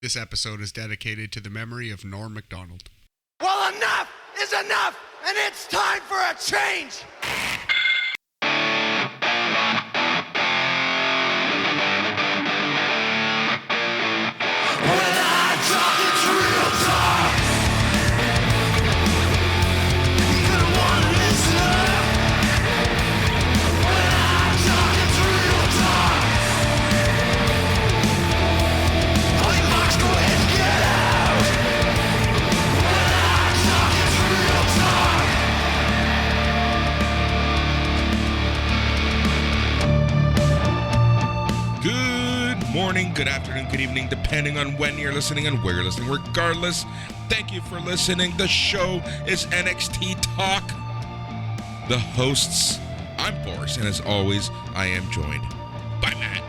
This episode is dedicated to the memory of Norm MacDonald. Well, enough is enough, and it's time for a change! When I talk, it's real talk! You don't wanna listen! When I talk, it's real talk! All you marks, go ahead and get out! When I talk, it's real talk! Good morning, good afternoon, good evening, depending on when you're listening and where you're listening. Regardless, thank you for listening. The show is NXT Talk. The hosts, I'm Boris, and as always, I am joined by Matt.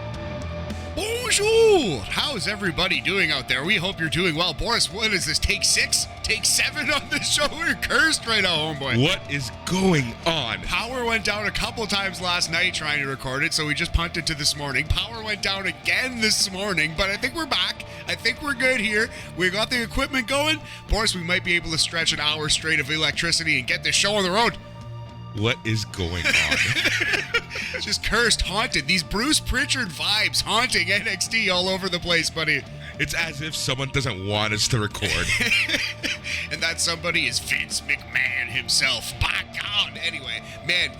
Bonjour! How's everybody doing out there? We hope you're doing well. Boris, what is this, take 6? Take 7 on this show? We're cursed right now, homeboy. What is going on? Power went down a couple times last night trying to record it, so we just punted to this morning. Power went down again this morning, but I think we're back. I think we're good here. We got the equipment going. Boris, we might be able to stretch an hour straight of electricity and get this show on the road. What is going on? Just cursed, haunted. These Bruce Pritchard vibes haunting NXT all over the place, buddy. It's as if someone doesn't want us to record. And that somebody is Vince McMahon himself. By God. Anyway, man,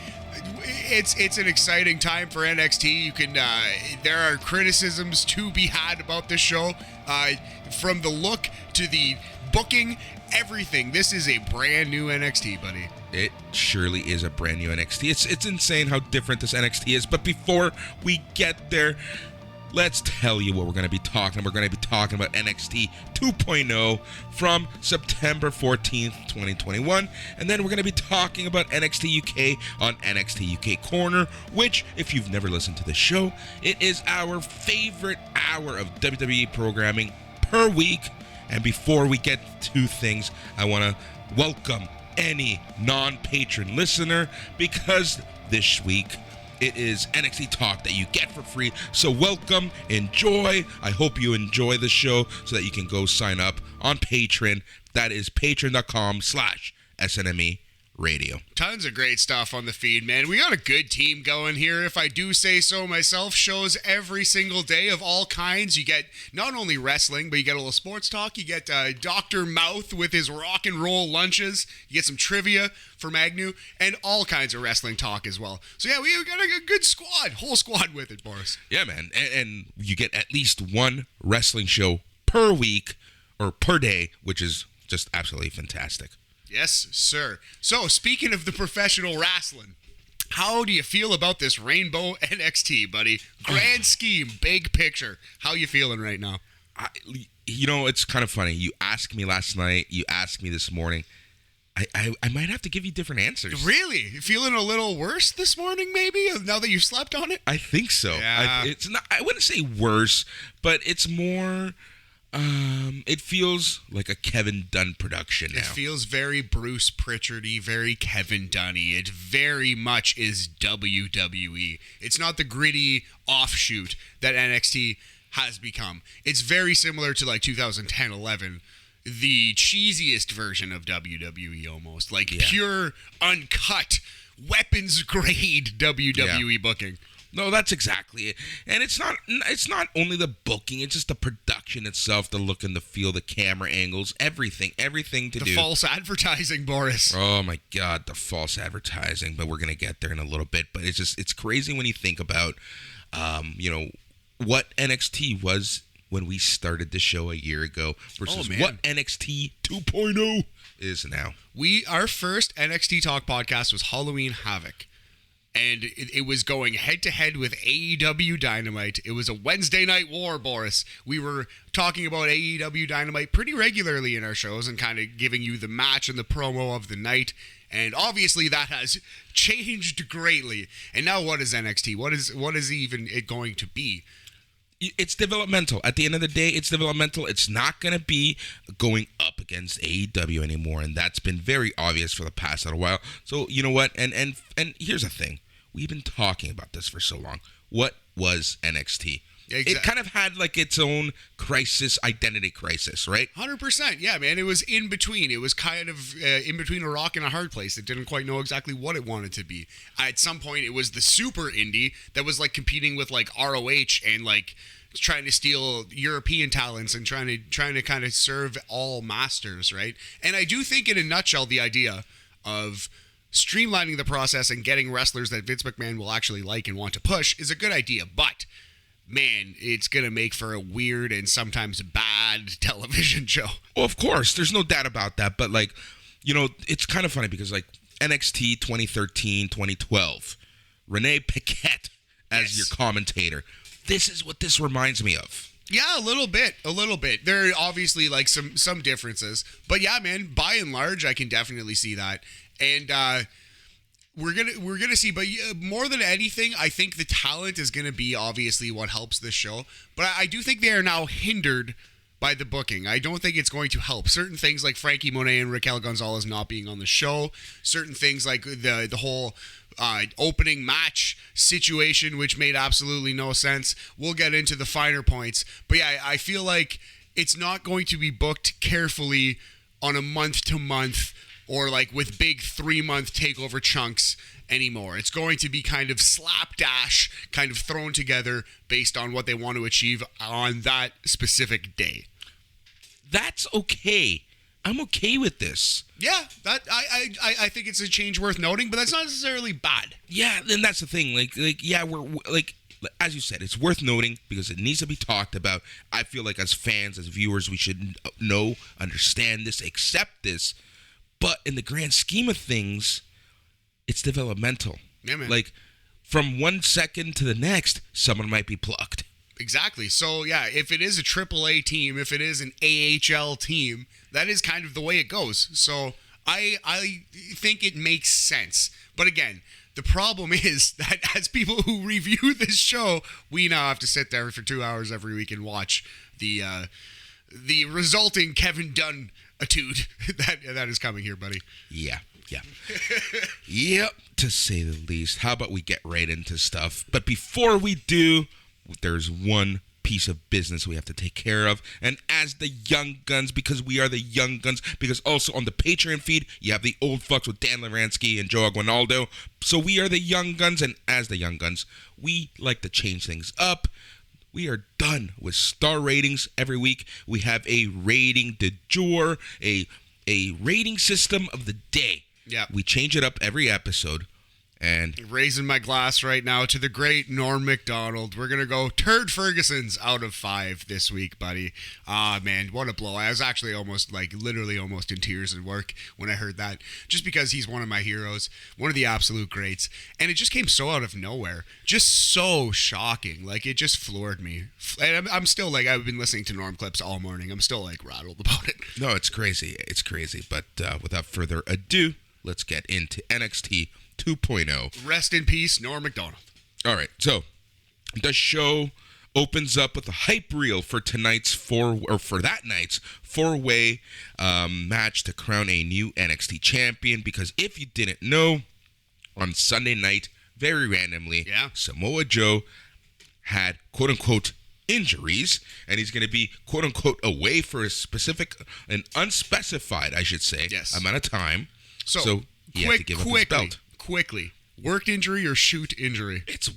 it's an exciting time for NXT. You can there are criticisms to be had about this show, from the look to the booking, everything. This is a brand new NXT, buddy. It surely is a brand new NXT. It's insane how different this NXT is. But before we get there, let's tell you what we're going to be talking about. We're going to be talking about NXT 2.0 from September 14th, 2021. And then we're going to be talking about NXT UK on NXT UK Corner, which, if you've never listened to the show, it is our favorite hour of WWE programming per week. And before we get to things, I want to welcome any non-patron listener, because this week it is NXT Talk that you get for free. So welcome, enjoy. I hope you enjoy the show so that you can go sign up on Patreon. That is patreon.com/SNME Radio. Tons of great stuff on the feed, man. We got a good team going here, if I do say so myself. Shows every single day of all kinds. You get not only wrestling, but you get a little sports talk. You get Dr. Mouth with his rock and roll lunches. You get some trivia for Magnu, and all kinds of wrestling talk as well. So yeah, we got a good squad, whole squad with it, Boris. Yeah, man. And you get at least one wrestling show per week or per day, which is just absolutely fantastic. Yes, sir. So, speaking of the professional wrestling, how do you feel about this Rainbow NXT, buddy? Grand scheme, big picture. How you feeling right now? It's kind of funny. You asked me last night. You asked me this morning. I might have to give you different answers. Really? You feeling a little worse this morning, maybe, now that you've slept on it? I think so. Yeah. It's not. I wouldn't say worse, but it's more... it feels like a Kevin Dunn production now. It feels very Bruce Pritchard-y, very Kevin Dunn-y. It very much is WWE. It's not the gritty offshoot that NXT has become. It's very similar to like 2010-11, the cheesiest version of WWE almost. Like pure, uncut, weapons-grade WWE booking. No, that's exactly it. And it's not only the booking, it's just the production itself, the look and the feel, the camera angles, everything to do. The false advertising, Boris. Oh my God, the false advertising. But we're going to get there in a little bit. But it's crazy when you think about, what NXT was when we started the show a year ago versus what NXT 2.0 is now. Our first NXT Talk podcast was Halloween Havoc. And it was going head-to-head with AEW Dynamite. It was a Wednesday night war, Boris. We were talking about AEW Dynamite pretty regularly in our shows and kind of giving you the match and the promo of the night. And obviously that has changed greatly. And now what is NXT? What is even it going to be? It's developmental. At the end of the day, it's developmental. It's not going to be going up against AEW anymore, and that's been very obvious for the past little while. So, you know what? And here's the thing. We've been talking about this for so long. What was NXT? It kind of had like its own identity crisis, right? 100%. Yeah, man. It was in between. It was kind of in between a rock and a hard place. It didn't quite know exactly what it wanted to be. At some point, it was the Super Indy that was like competing with like ROH and like trying to steal European talents and trying to kind of serve all masters, right? And I do think, in a nutshell, the idea of streamlining the process and getting wrestlers that Vince McMahon will actually like and want to push is a good idea, but man, it's going to make for a weird and sometimes bad television show. Well, of course, there's no doubt about that, but like, you know, it's kind of funny because like NXT 2013, 2012, Renee Paquette as your commentator. This is what this reminds me of. Yeah, a little bit. There are obviously like some differences, but yeah, man, by and large, I can definitely see that. And we're gonna see, but more than anything, I think the talent is gonna be obviously what helps this show. But I do think they are now hindered by the booking. I don't think it's going to help. Certain things like Frankie Monet and Raquel Gonzalez not being on the show. Certain things like the whole opening match situation, which made absolutely no sense. We'll get into the finer points. But yeah, I feel like it's not going to be booked carefully on a month-to-month or like with big 3-month takeover chunks anymore. It's going to be kind of slapdash, kind of thrown together based on what they want to achieve on that specific day. That's okay. I'm okay with this. Yeah, that I think it's a change worth noting, but that's not necessarily bad. Yeah, and that's the thing. Like yeah, we're like, as you said, it's worth noting because it needs to be talked about. I feel like as fans, as viewers, we should know, understand this, accept this. But in the grand scheme of things, it's developmental. Yeah, man. Like, from 1 second to the next, someone might be plucked. Exactly. So, yeah, if it is a AAA team, if it is an AHL team, that is kind of the way it goes. So, I think it makes sense. But again, the problem is that as people who review this show, we now have to sit there for 2 hours every week and watch the resulting Kevin Dunn etude that is coming here, buddy. Yeah. Yep, to say the least. How about we get right into stuff? But before we do, there's one piece of business we have to take care of. And as the Young Guns, because we are the Young Guns, because also on the Patreon feed, you have the Old Fucks with Dan Lawransky and Joe Aguinaldo. So we are the Young Guns, and as the Young Guns, we like to change things up. We are done with star ratings every week. We have a rating du jour, a rating system of the day. Yeah. We change it up every episode. And raising my glass right now to the great Norm MacDonald. We're going to go Turd Ferguson's out of 5 this week, buddy. Ah, man, what a blow. I was actually literally almost in tears at work when I heard that. Just because he's one of my heroes, one of the absolute greats. And it just came so out of nowhere. Just so shocking. Like, it just floored me. And I'm still I've been listening to Norm clips all morning. I'm still rattled about it. No, it's crazy. It's crazy. But without further ado, let's get into NXT 2.0. Rest in peace, Norm MacDonald. All right, so the show opens up with a hype reel for tonight's that night's four-way match to crown a new NXT champion. Because if you didn't know, on Sunday night, very randomly, Samoa Joe had quote-unquote injuries, and he's going to be quote-unquote away for a specific, an unspecified, I should say, amount of time. So he had to give up his belt. Quickly, work injury or shoot injury? It's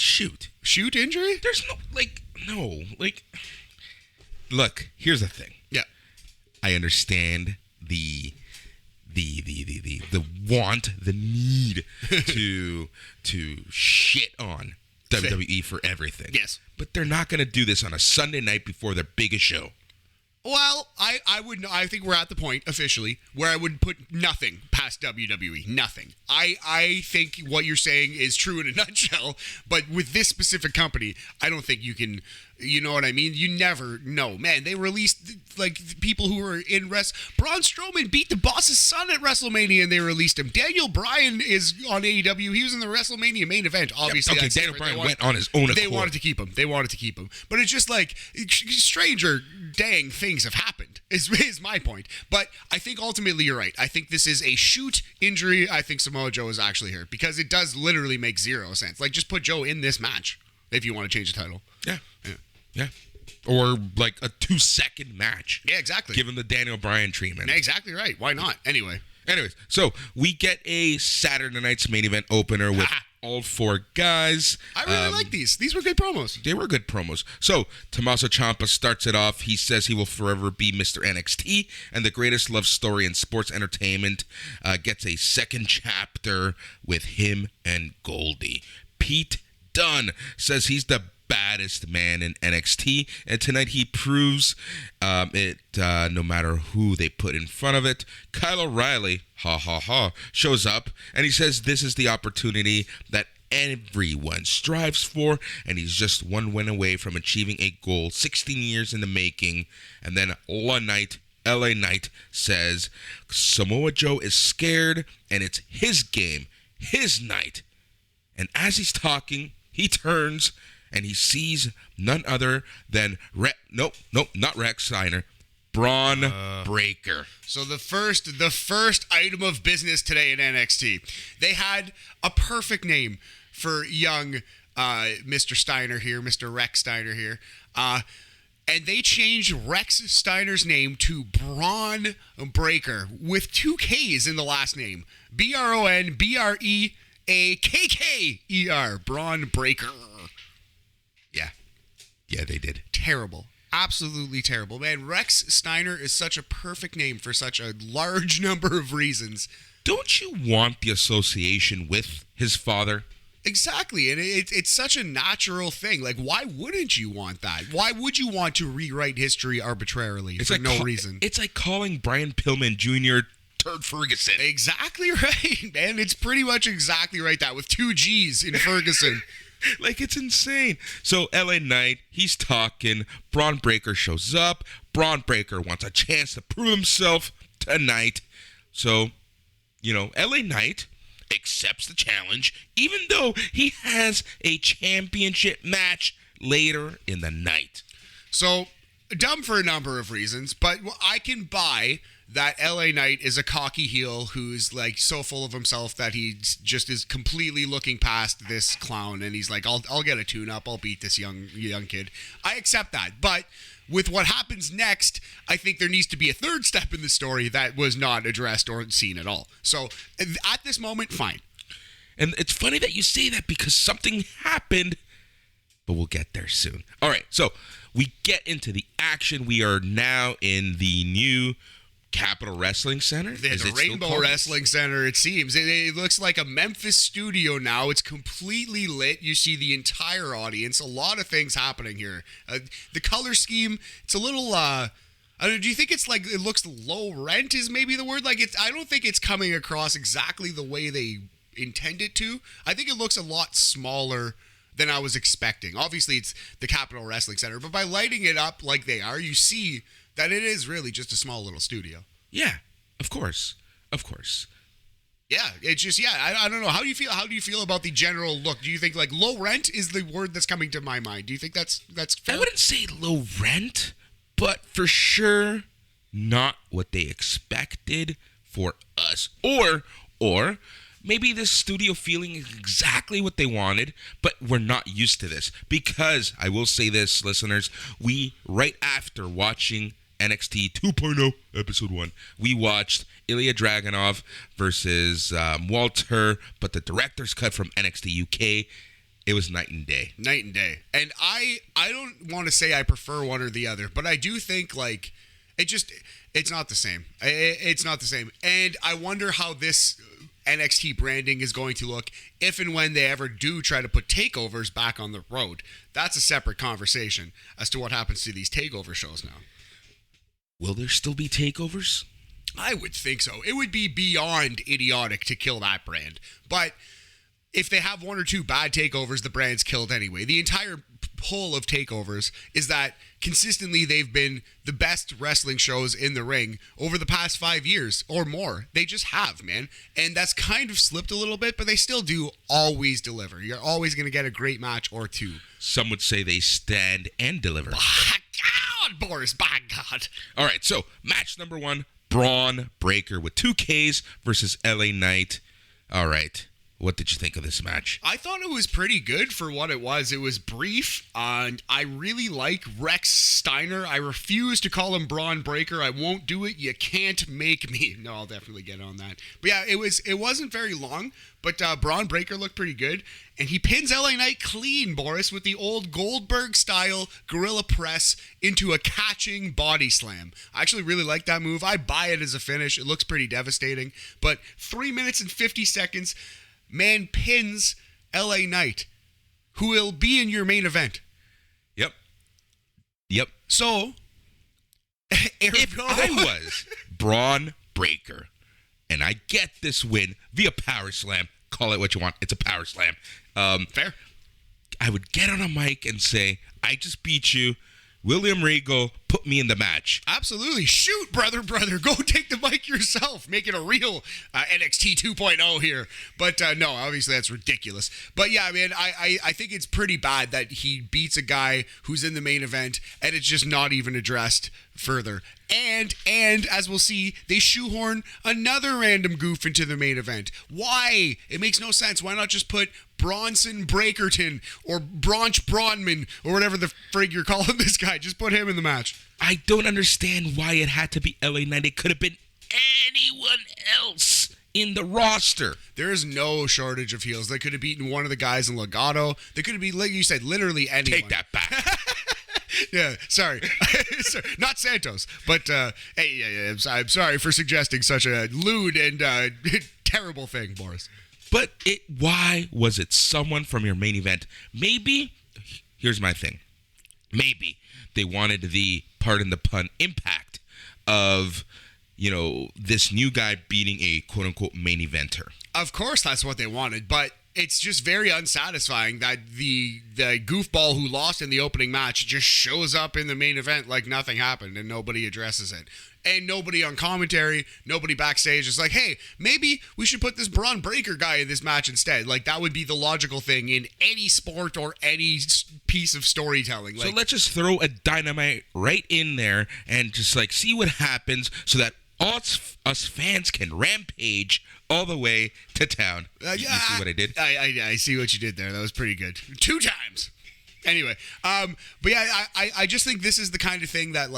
shoot. Shoot injury? There's look, here's the thing. Yeah. I understand the want, the need to shit on WWE for everything. Yes. But they're not going to do this on a Sunday night before their biggest show. Well, I think we're at the point officially where I would put nothing past WWE. Nothing. I think what you're saying is true in a nutshell, but with this specific company, I don't think you can. You know what I mean? You never know. Man, they released, people who were in Braun Strowman beat the boss's son at WrestleMania, and they released him. Daniel Bryan is on AEW. He was in the WrestleMania main event, obviously. Okay, Daniel Bryan went on his own accord. They wanted to keep him. But it's just stranger dang things have happened, is my point. But I think ultimately you're right. I think this is a shoot injury. I think Samoa Joe is actually hurt, because it does literally make zero sense. Just put Joe in this match. if you want to change the title. Yeah. Or like a 2-second match. Yeah, exactly. Give him the Daniel Bryan treatment. Exactly right. Why not? Anyways, so we get a Saturday night's main event opener with all 4 guys. I really like these. These were good promos. They were good promos. So Tommaso Ciampa starts it off. He says he will forever be Mr. NXT and the greatest love story in sports entertainment. Gets a second chapter with him and Goldie. Pete Dunn says he's the baddest man in NXT, and tonight he proves it no matter who they put in front of it. Kyle O'Reilly, shows up, and he says this is the opportunity that everyone strives for, and he's just one win away from achieving a goal 16 years in the making. And then one night, LA Knight says Samoa Joe is scared, and it's his game, his night. And as he's talking, he turns and he sees none other than not Rex Steiner, Braun Breakker. So the first item of business today in NXT, they had a perfect name for young Mr. Steiner here, Mr. Rex Steiner here, and they changed Rex Steiner's name to Braun Breakker with 2 K's in the last name, BRON Braun Breakker. Yeah, they did. Terrible. Absolutely terrible. Man, Rex Steiner is such a perfect name for such a large number of reasons. Don't you want the association with his father? Exactly. And it's such a natural thing. Like, why wouldn't you want that? Why would you want to rewrite history arbitrarily for no reason? It's like calling Brian Pillman Jr. Turd Ferguson. Exactly right, man. It's pretty much exactly right. That with 2 G's in Ferguson. Like, it's insane. So LA Knight, he's talking. Braun Breakker shows up. Braun Breakker wants a chance to prove himself tonight. So, LA Knight accepts the challenge, even though he has a championship match later in the night. So, dumb for a number of reasons, but I can buy that LA Knight is a cocky heel who's like so full of himself that he just is completely looking past this clown, and he's like, I'll get a tune-up, I'll beat this young kid. I accept that, but with what happens next, I think there needs to be a third step in the story that was not addressed or seen at all. So at this moment, fine. And it's funny that you say that because something happened, but we'll get there soon. All right, so we get into the action. We are now in the new Capitol Wrestling Center. The Rainbow Wrestling Center, it seems. It looks like a Memphis studio now. It's completely lit. You see the entire audience. A lot of things happening here. The color scheme, it's a little... I don't know, do you think it's like it looks low rent is maybe the word? Like I don't think it's coming across exactly the way they intend it to. I think it looks a lot smaller than I was expecting. Obviously, it's the Capitol Wrestling Center, but by lighting it up like they are, you see that it is really just a small little studio. Yeah, of course. Yeah, it's just, I don't know. How do you feel about the general look? Do you think like low rent is the word that's coming to my mind? Do you think that's fair? I wouldn't say low rent, but for sure not what they expected for us. Or maybe this studio feeling is exactly what they wanted, but we're not used to this. Because I will say this, listeners, right after watching NXT 2.0 episode 1, we watched Ilya Dragunov versus Walter, but the director's cut from NXT UK, it was night and day. Night and day. And I don't want to say I prefer one or the other, but I do think like it's not the same. It's not the same. And I wonder how this NXT branding is going to look if and when they ever do try to put takeovers back on the road. That's a separate conversation as to what happens to these takeover shows now. Will there still be takeovers? I would think so. It would be beyond idiotic to kill that brand. But if they have 1 or 2 bad takeovers, the brand's killed anyway. The entire pull of takeovers is that consistently they've been the best wrestling shows in the ring over the past 5 years or more. They just have, man. And that's kind of slipped a little bit, but they still do always deliver. You're always going to get a great match or 2. Some would say they stand and deliver. By God, Boris, by God. All right, so match number 1, Braun Breakker with 2 Ks versus LA Knight. All right, What did you think of this match? I thought it was pretty good for what it was. It was brief, and I really like Rex Steiner. I refuse to call him Braun Breaker. I won't do it. You can't make me. No, I'll definitely get on that. But yeah, it wasn't very long, but Braun Breaker looked pretty good, and he pins LA Knight clean, Boris, with the old Goldberg-style gorilla press into a catching body slam. I actually really like that move. I buy it as a finish. It looks pretty devastating, but 3 minutes and 50 seconds... man pins LA Knight, who will be in your main event. Yep. So, if I was Braun Breaker and I get this win via power slam, call it what you want, it's a power slam. Fair. I would get on a mic and say, I just beat you. William Regal, put me in the match. Absolutely. Shoot, brother. Go take the mic yourself. Make it a real NXT 2.0 here. But no, obviously that's ridiculous. But yeah, man, I think it's pretty bad that he beats a guy who's in the main event and it's just not even addressed further. And as we'll see, they shoehorn another random goof into the main event. Why? It makes no sense. Why not just put Bronson Breakerton or Bronch Braunman or whatever the frig you're calling this guy? Just put him in the match. I don't understand why it had to be LA Knight. It could have been anyone else in the roster. There is no shortage of heels. They could have beaten one of the guys in Legado. They could have been, like you said, literally anyone. Take that back. Yeah, sorry. Not Santos. But, hey, I'm sorry for suggesting such a lewd and terrible thing, Boris. But why was it someone from your main event? Maybe, here's my thing. Maybe they wanted the, pardon the pun, impact of, this new guy beating a quote-unquote main eventer. Of course that's what they wanted, but it's just very unsatisfying that the goofball who lost in the opening match just shows up in the main event like nothing happened and nobody addresses it. And nobody on commentary, nobody backstage is like, hey, maybe we should put this Braun Breaker guy in this match instead. Like, that would be the logical thing in any sport or any piece of storytelling. So let's just throw a Dynamite right in there and just, see what happens so that us fans can rampage all the way to town. You see what I did? I see what you did there. That was pretty good. 2 times. Anyway, but yeah, I just think this is the kind of thing that,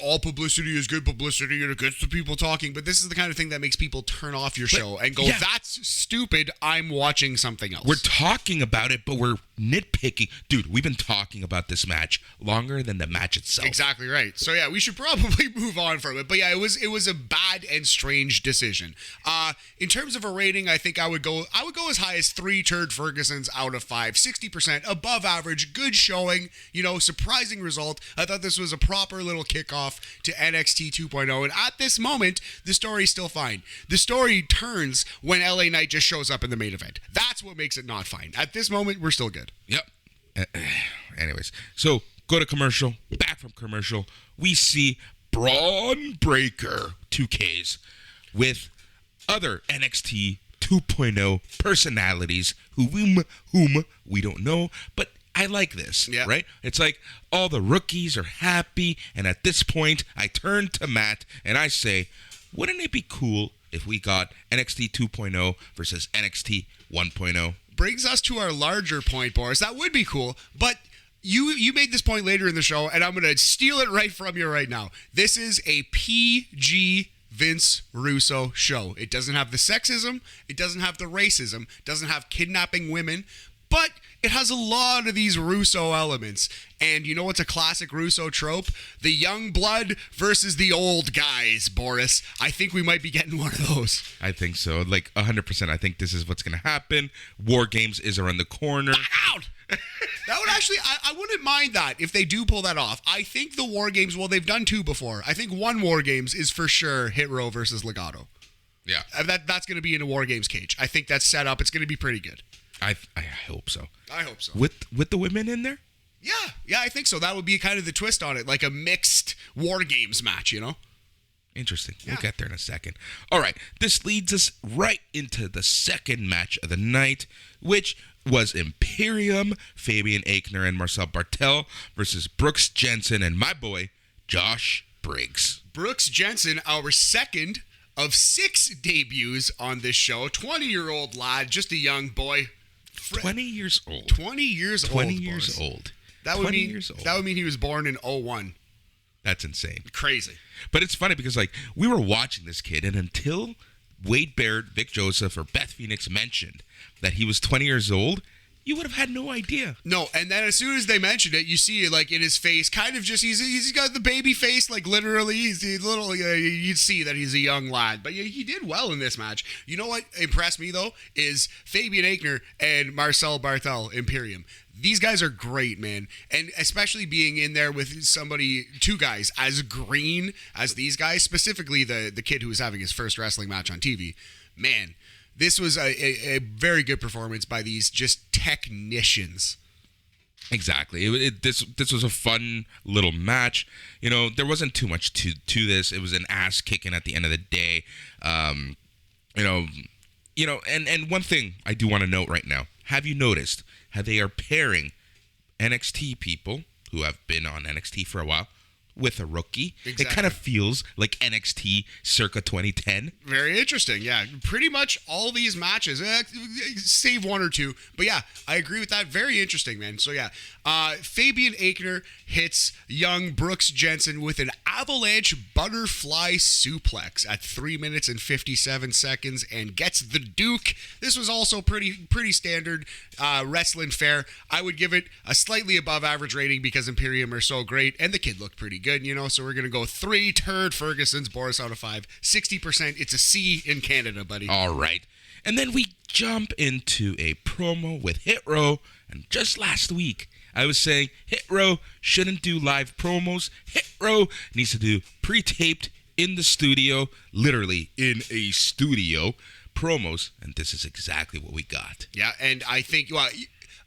all publicity is good publicity and it gets the people talking, but this is the kind of thing that makes people turn off your show and go, that's stupid, I'm watching something else. We're talking about it, but we're nitpicking. Dude, we've been talking about this match longer than the match itself. Exactly right. So yeah, we should probably move on from it. But yeah, it was a bad and strange decision. In terms of a rating, I think I would go as high as 3 Turd Fergusons out of 5. 60% above average, good showing, surprising result. I thought this was a proper little kickoff to NXT 2.0, and at this moment, the story's still fine. The story turns when LA Knight just shows up in the main event. That's what makes it not fine. At this moment, we're still good. Yep. Anyways, so go to commercial, back from commercial, we see Braun Breaker 2Ks with other NXT 2.0 personalities whom we don't know, but I like this, right? It's like all the rookies are happy, and at this point, I turn to Matt and I say, wouldn't it be cool if we got NXT 2.0 versus NXT 1.0? Brings us to our larger point, Boris. That would be cool, but you made this point later in the show, and I'm going to steal it right from you right now. This is a PG Vince Russo show. It doesn't have the sexism, it doesn't have the racism, it doesn't have kidnapping women, but it has a lot of these Russo elements. And you know what's a classic Russo trope? The young blood versus the old guys, Boris. I think we might be getting one of those. I think so. 100%. I think this is what's going to happen. War Games is around the corner. Back out! That would actually, I wouldn't mind that if they do pull that off. I think the War Games, well, they've done 2 before. I think one War Games is for sure Hit Row versus Legato. Yeah. That's going to be in a War Games cage. I think that's set up. It's going to be pretty good. I hope so. I hope so. With the women in there? Yeah, I think so. That would be kind of the twist on it, like a mixed War Games match, Interesting. We'll get there in a second. All right, this leads us right into the second match of the night, which was Imperium, Fabian Aichner and Marcel Bartel versus Brooks Jensen and my boy, Josh Briggs. Brooks Jensen, our second of 6 debuts on this show. 20-year-old lad, just a young boy. 20 years old. 20 years 20 old. years Boris. old. That would 20 mean years old. that would mean he was born in 01. That's insane. Crazy. But it's funny because, like, we were watching this kid, and until Wade Barrett, Vic Joseph, or Beth Phoenix mentioned that he was 20 years old, you would have had no idea. No, and then as soon as they mentioned it, you see it like in his face, kind of just he's got the baby face, like literally he's a little. You'd see that he's a young lad, but he did well in this match. You know what impressed me though is Fabian Aichner and Marcel Barthel Imperium. These guys are great, man, and especially being in there with two guys as green as these guys, specifically the kid who was having his first wrestling match on TV, man. This was a very good performance by these just technicians. Exactly. This was a fun little match. You know, there wasn't too much to this. It was an ass kicking at the end of the day. And one thing I do want to note right now. Have you noticed how they are pairing NXT people who have been on NXT for a while with a rookie? Exactly. It kind of feels like NXT circa 2010. Very interesting. Yeah, pretty much all these matches, save one or two. But yeah, I agree with that. Very interesting, man. So yeah, Fabian Aichner hits young Brooks Jensen with an avalanche butterfly suplex at 3 minutes and 57 seconds and gets the Duke. This was also pretty standard wrestling fare. I would give it a slightly above average rating because Imperium are so great and the kid looked pretty good, so we're going to go 3 turd Ferguson's, Boris out of 5. 60%. It's a C in Canada, buddy. All right. And then we jump into a promo with Hit Row. And just last week, I was saying Hit Row shouldn't do live promos. Hit Row needs to do pre-taped in the studio, literally in a studio, promos. And this is exactly what we got. Yeah, and I think,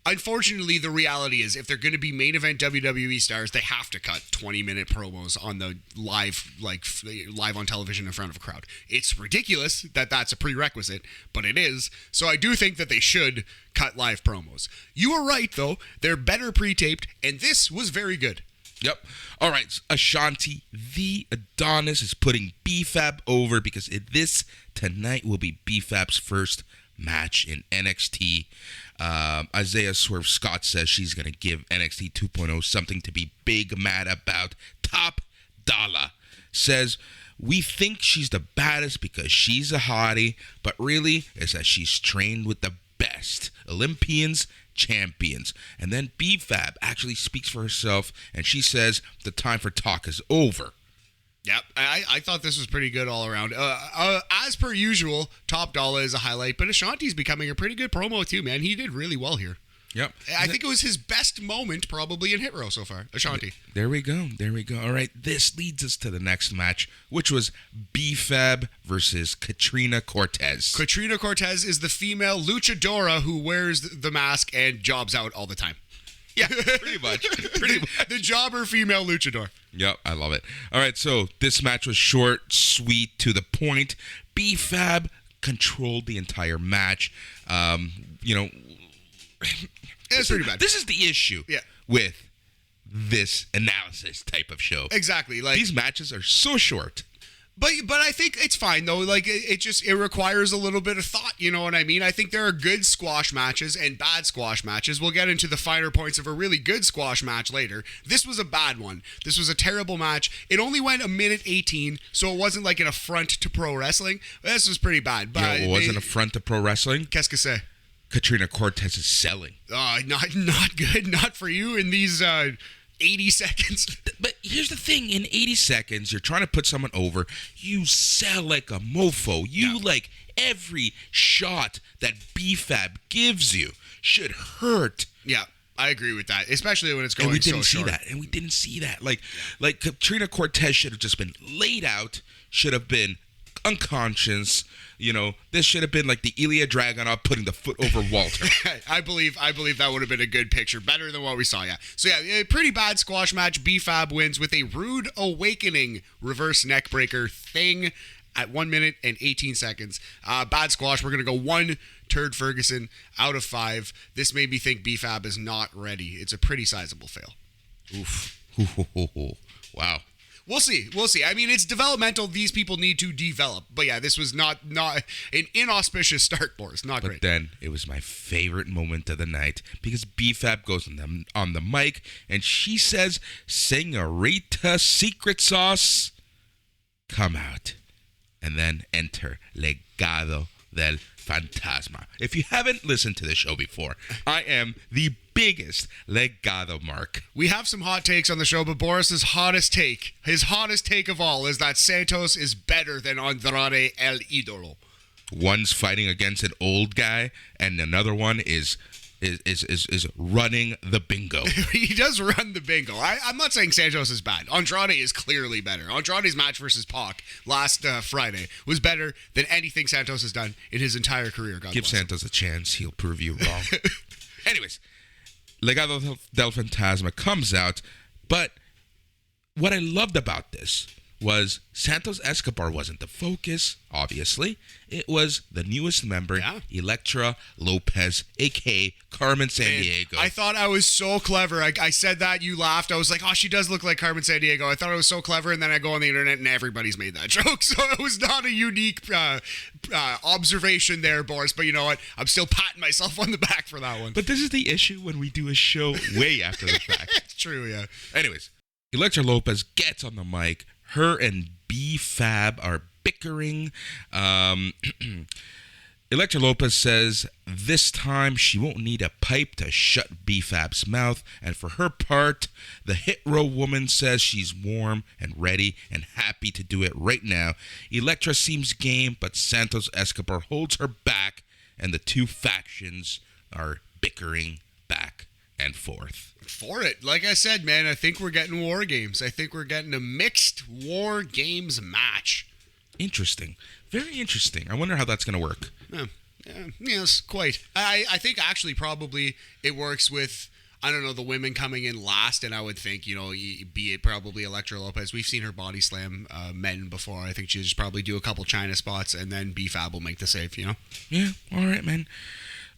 unfortunately, the reality is if they're going to be main event WWE stars, they have to cut 20-minute promos on the live on television in front of a crowd. It's ridiculous that that's a prerequisite, but it is. So I do think that they should cut live promos. You were right, though. They're better pre-taped, and this was very good. Yep. All right. Ashanti, the Adonis, is putting B-Fab over because this tonight will be B-Fab's first match in NXT. Isaiah Swerve Scott says she's going to give NXT 2.0 something to be big mad about. Top Dollar says, we think she's the baddest because she's a hottie, but really is that she's trained with the best Olympians, champions. And then B-Fab actually speaks for herself, and she says the time for talk is over. Yep, I thought this was pretty good all around. As per usual, Top Dollar is a highlight, but Ashanti's becoming a pretty good promo too, man. He did really well here. Yep. I think it was his best moment probably in Hit Row so far, Ashanti. There we go. All right, this leads us to the next match, which was B-Fab versus Katrina Cortez. Katrina Cortez is the female luchadora who wears the mask and jobs out all the time. Yeah, pretty much. The jobber female luchador. Yep, I love it. All right, so this match was short, sweet, to the point. B-Fab controlled the entire match. It's pretty bad. This is the issue with this analysis type of show. Exactly. Like these matches are so short. But I think it's fine though. Like it requires a little bit of thought. You know what I mean? I think there are good squash matches and bad squash matches. We'll get into the finer points of a really good squash match later. This was a bad one. This was a terrible match. It only went 1:18, so it wasn't like an affront to pro wrestling. This was pretty bad. But it wasn't an affront to pro wrestling. Qu'est-ce que c'est? Katrina Cortez is selling. Not good. Not for you in these 80 seconds. But here's the thing. In 80 seconds, you're trying to put someone over. You sell like a mofo. Like every shot that B-Fab gives you should hurt. Yeah, I agree with that. Especially when it's going so short. And we didn't see that. Like Katrina Cortez should have just been laid out. Should have been unconscious. This should have been like the Ilya Dragunov putting the foot over Walter. I believe that would have been a good picture, better than what we saw. Yeah. So a pretty bad squash match. B-Fab wins with a rude awakening reverse neck breaker thing at 1:18 seconds. Bad squash. We're gonna go 1 turd Ferguson out of 5. This made me think B-Fab is not ready. It's a pretty sizable fail. Oof. Wow. We'll see. I mean, it's developmental. These people need to develop. But yeah, this was not an inauspicious start, Boris. Not great. But then it was my favorite moment of the night because BFAB goes on the mic and she says, "Señorita Secret Sauce, come out." And then enter Legado del Fantasma. If you haven't listened to the show before, I am the biggest Legado mark. We have some hot takes on the show, but Boris's hottest take of all, is that Santos is better than Andrade El Idolo. One's fighting against an old guy, and another one is running the bingo. He does run the bingo. I'm not saying Santos is bad. Andrade is clearly better. Andrade's match versus Pac last Friday was better than anything Santos has done in his entire career. God Give bless him. Santos a chance. He'll prove you wrong. Anyways, Legado del Fantasma comes out, but what I loved about this was Santos Escobar wasn't the focus, obviously. It was the newest member, Elektra Lopez, a.k.a. Carmen Sandiego. I thought I was so clever. I said that, you laughed. I was like, oh, she does look like Carmen Sandiego. I thought I was so clever, and then I go on the internet, and everybody's made that joke. So it was not a unique observation there, Boris. But you know what? I'm still patting myself on the back for that one. But this is the issue when we do a show way after the fact. It's true, yeah. Anyways, Elektra Lopez gets on the mic. Her and B-Fab are bickering. Elektra Lopez says this time she won't need a pipe to shut B-Fab's mouth. And for her part, the Hit Row woman says she's warm and ready and happy to do it right now. Elektra seems game, but Santos Escobar holds her back, and the two factions are bickering back and forth. For it. Like I said, man, I think we're getting War Games. I think we're getting a mixed War Games match. Interesting. Very interesting. I wonder how that's going to work. Yes, quite. I think actually probably it works with, I don't know, the women coming in last, and I would think, be it probably Elektra Lopez. We've seen her body slam men before. I think she'll just probably do a couple China spots, and then B-Fab will make the save, Yeah, all right, man.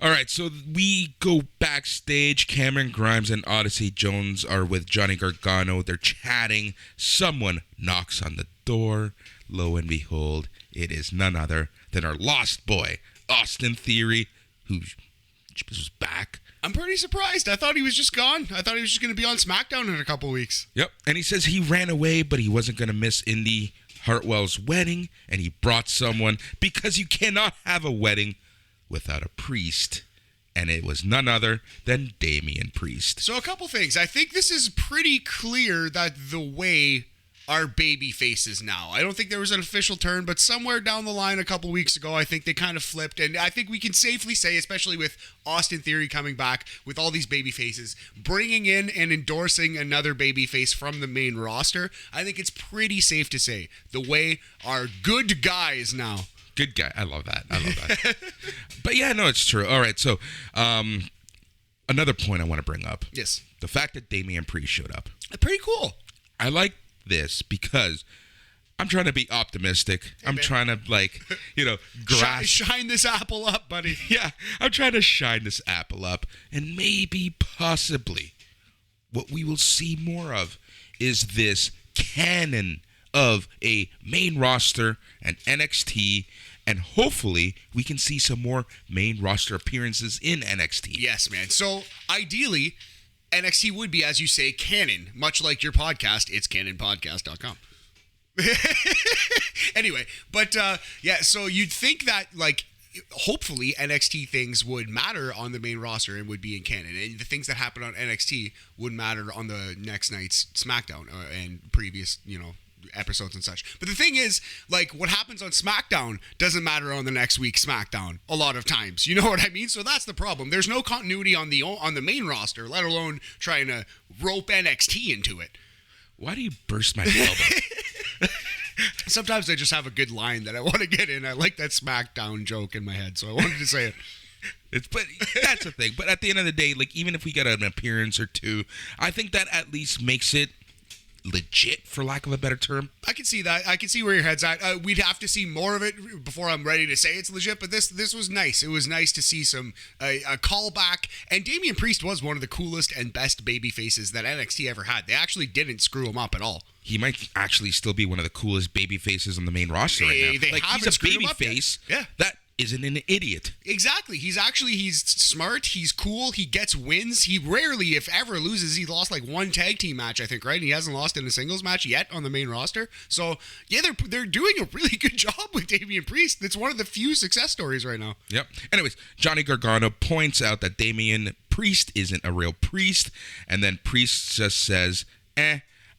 All right, so we go backstage. Cameron Grimes and Odyssey Jones are with Johnny Gargano. They're chatting. Someone knocks on the door. Lo and behold, it is none other than our lost boy, Austin Theory, who was back. I'm pretty surprised. I thought he was just gone. I thought he was just going to be on SmackDown in a couple weeks. Yep, and he says he ran away, but he wasn't going to miss Indy Hartwell's wedding, and he brought someone because you cannot have a wedding without a priest, and it was none other than Damian Priest. So a couple things. I think this is pretty clear that the way are baby faces now. I don't think there was an official turn, but somewhere down the line a couple weeks ago, I think they kind of flipped, and I think we can safely say, especially with Austin Theory coming back with all these baby faces, bringing in and endorsing another baby face from the main roster, I think it's pretty safe to say the way are good guys now. Good guy. I love that. But yeah, no, it's true. All right, so another point I want to bring up. Yes. The fact that Damian Priest showed up. Pretty cool. I like this because I'm trying to be optimistic. I'm trying to, grasp. Shine this apple up, buddy. Yeah, I'm trying to shine this apple up. And maybe, possibly, what we will see more of is this canon of a main roster and NXT, and hopefully we can see some more main roster appearances in NXT. Yes, man. So ideally, NXT would be, as you say, canon, much like your podcast. It's canonpodcast.com. Anyway, but so you'd think that, hopefully NXT things would matter on the main roster and would be in canon, and the things that happen on NXT would matter on the next night's SmackDown and previous, episodes and such. But the thing is, what happens on SmackDown doesn't matter on the next week's SmackDown a lot of times. You know what I mean? So that's the problem. There's no continuity on the main roster, let alone trying to rope NXT into it. Why do you burst my elbow? Sometimes I just have a good line that I want to get in. I like that SmackDown joke in my head, so I wanted to say it. But that's the thing. But at the end of the day, even if we get an appearance or two, I think that at least makes it legit, for lack of a better term. I can see that. I can see where your head's at. We'd have to see more of it before I'm ready to say it's legit, but this was nice. It was nice to see some a callback, and Damian Priest was one of the coolest and best baby faces that NXT ever had. They actually didn't screw him up at all. He might actually still be one of the coolest baby faces on the main roster right now. They like, haven't he's a screwed baby him up yet. face Yeah. that isn't an idiot. Exactly. He's smart. He's cool. He gets wins. He rarely, if ever, loses. He lost like one tag team match, I think, right? And he hasn't lost in a singles match yet on the main roster. So, yeah, they're doing a really good job with Damian Priest. It's one of the few success stories right now. Yep. Anyways, Johnny Gargano points out that Damian Priest isn't a real priest, and then Priest just says,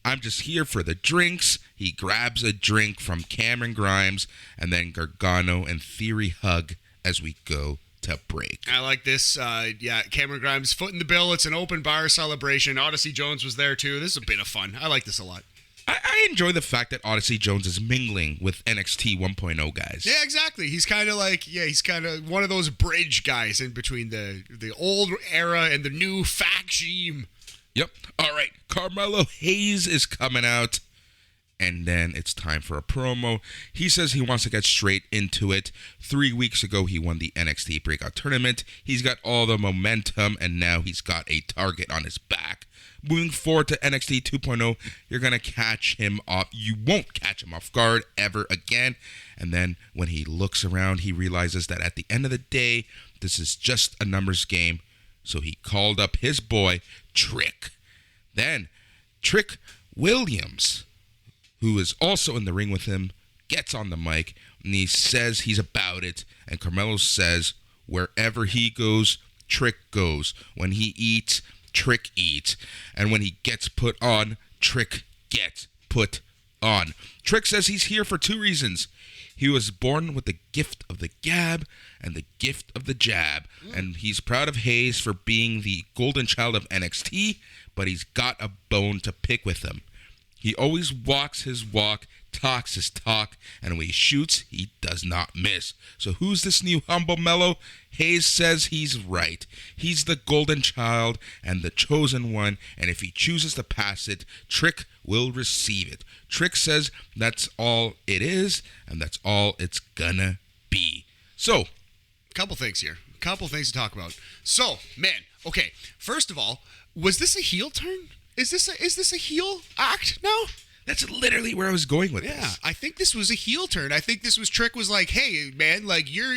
I'm just here for the drinks. He grabs a drink from Cameron Grimes, and then Gargano and Theory hug as we go to break. I like this. Cameron Grimes footing the bill. It's an open bar celebration. Odyssey Jones was there too. This is a bit of fun. I like this a lot. I enjoy the fact that Odyssey Jones is mingling with NXT 1.0 guys. Yeah, exactly. He's kind of one of those bridge guys in between the old era and the new faction. Yep. All right. Carmelo Hayes is coming out. And then it's time for a promo. He says he wants to get straight into it. 3 weeks ago, he won the NXT Breakout Tournament. He's got all the momentum, and now he's got a target on his back. Moving forward to NXT 2.0, you're going to catch him off. You won't catch him off guard ever again. And then when he looks around, he realizes that at the end of the day, this is just a numbers game. So he called up his boy, Trick. Then Trick Williams, who is also in the ring with him, gets on the mic and he says he's about it. And Carmelo says, wherever he goes, Trick goes. When he eats, Trick eats. And when he gets put on, Trick gets put on. Trick says he's here for 2 reasons. He was born with the gift of the gab and the gift of the jab. And he's proud of Hayes for being the golden child of NXT, but he's got a bone to pick with him. He always walks his walk, talks his talk, and when he shoots, he does not miss. So who's this new humble mellow? Hayes says he's right. He's the golden child and the chosen one, and if he chooses to pass it, Trick will receive it. Trick says that's all it is, and that's all it's gonna be. So, couple things here. Couple things to talk about. So, man, okay. First of all, was this a heel turn? Is this a heel act now? That's literally where I was going with Yeah, this. I think this was a heel turn. I think this was Trick was like, hey, man, like you're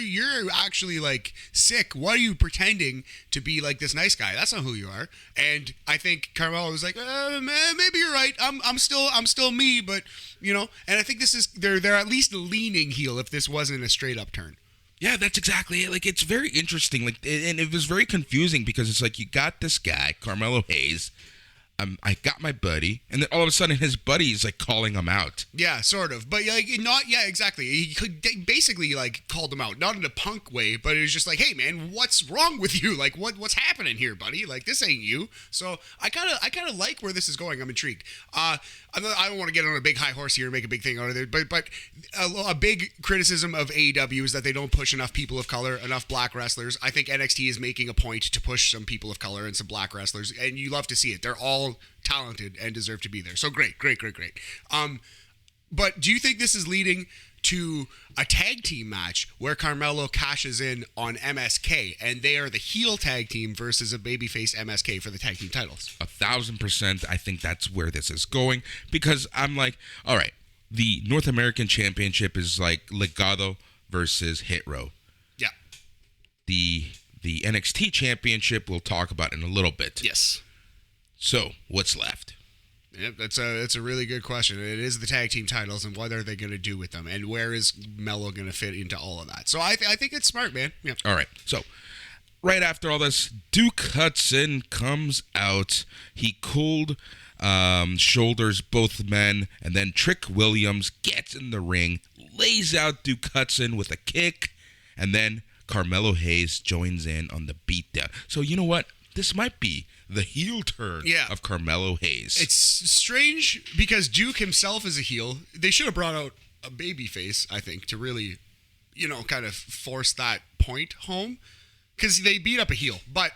actually like sick. Why are you pretending to be like this nice guy? That's not who you are. And I think Carmelo was like, man, maybe you're right. I'm still me, but you know. And I think this is they're at least leaning heel if this wasn't a straight up turn. Yeah, that's exactly it. Like, it's very interesting. Like, and it was very confusing because it's like you got this guy, Carmelo Hayes. I got my buddy, and then all of a sudden his buddy is like calling him out. Yeah, sort of, but like not. Yeah, exactly. He could basically like called him out, not in a punk way, but it was just like, hey man, what's wrong with you? Like what's happening here, buddy? Like this ain't you. So I kind of like where this is going. I'm intrigued. I don't want to get on a big high horse here and make a big thing out of it, but a big criticism of AEW is that they don't push enough people of color, enough black wrestlers. I think NXT is making a point to push some people of color and some black wrestlers, and you love to see it. They're all talented and deserve to be there. So great. But do you think this is leading to a tag team match where Carmelo cashes in on MSK and they are the heel tag team versus a babyface MSK for the tag team titles? 1,000%. I think that's where this is going because I'm like, all right, the North American Championship is like Legado versus Hit Row. Yeah. The NXT Championship we'll talk about in a little bit. Yes. So, what's left? Yep, that's a really good question. It is the tag team titles, and what are they going to do with them, and where is Melo going to fit into all of that? So I think it's smart, man. Yeah. All right. So, right after all this, Duke Hudson comes out. He cold shoulders both men, and then Trick Williams gets in the ring, lays out Duke Hudson with a kick, and then Carmelo Hayes joins in on the beatdown. So, you know what? This might be the heel turn of Carmelo Hayes. It's strange because Duke himself is a heel. They should have brought out a baby face, I think, to really, kind of force that point home because they beat up a heel. But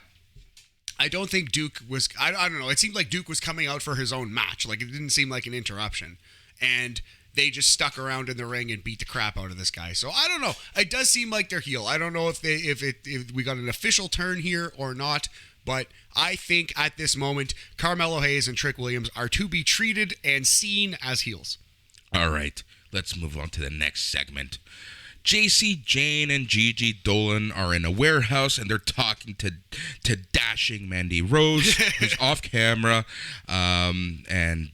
I don't think Duke was. I don't know. It seemed like Duke was coming out for his own match. Like, it didn't seem like an interruption, and they just stuck around in the ring and beat the crap out of this guy. So I don't know. It does seem like they're heel. I don't know if we got an official turn here or not. But I think at this moment, Carmelo Hayes and Trick Williams are to be treated and seen as heels. All right, let's move on to the next segment. JC Jane and Gigi Dolan are in a warehouse and they're talking to dashing Mandy Rose, who's off camera. The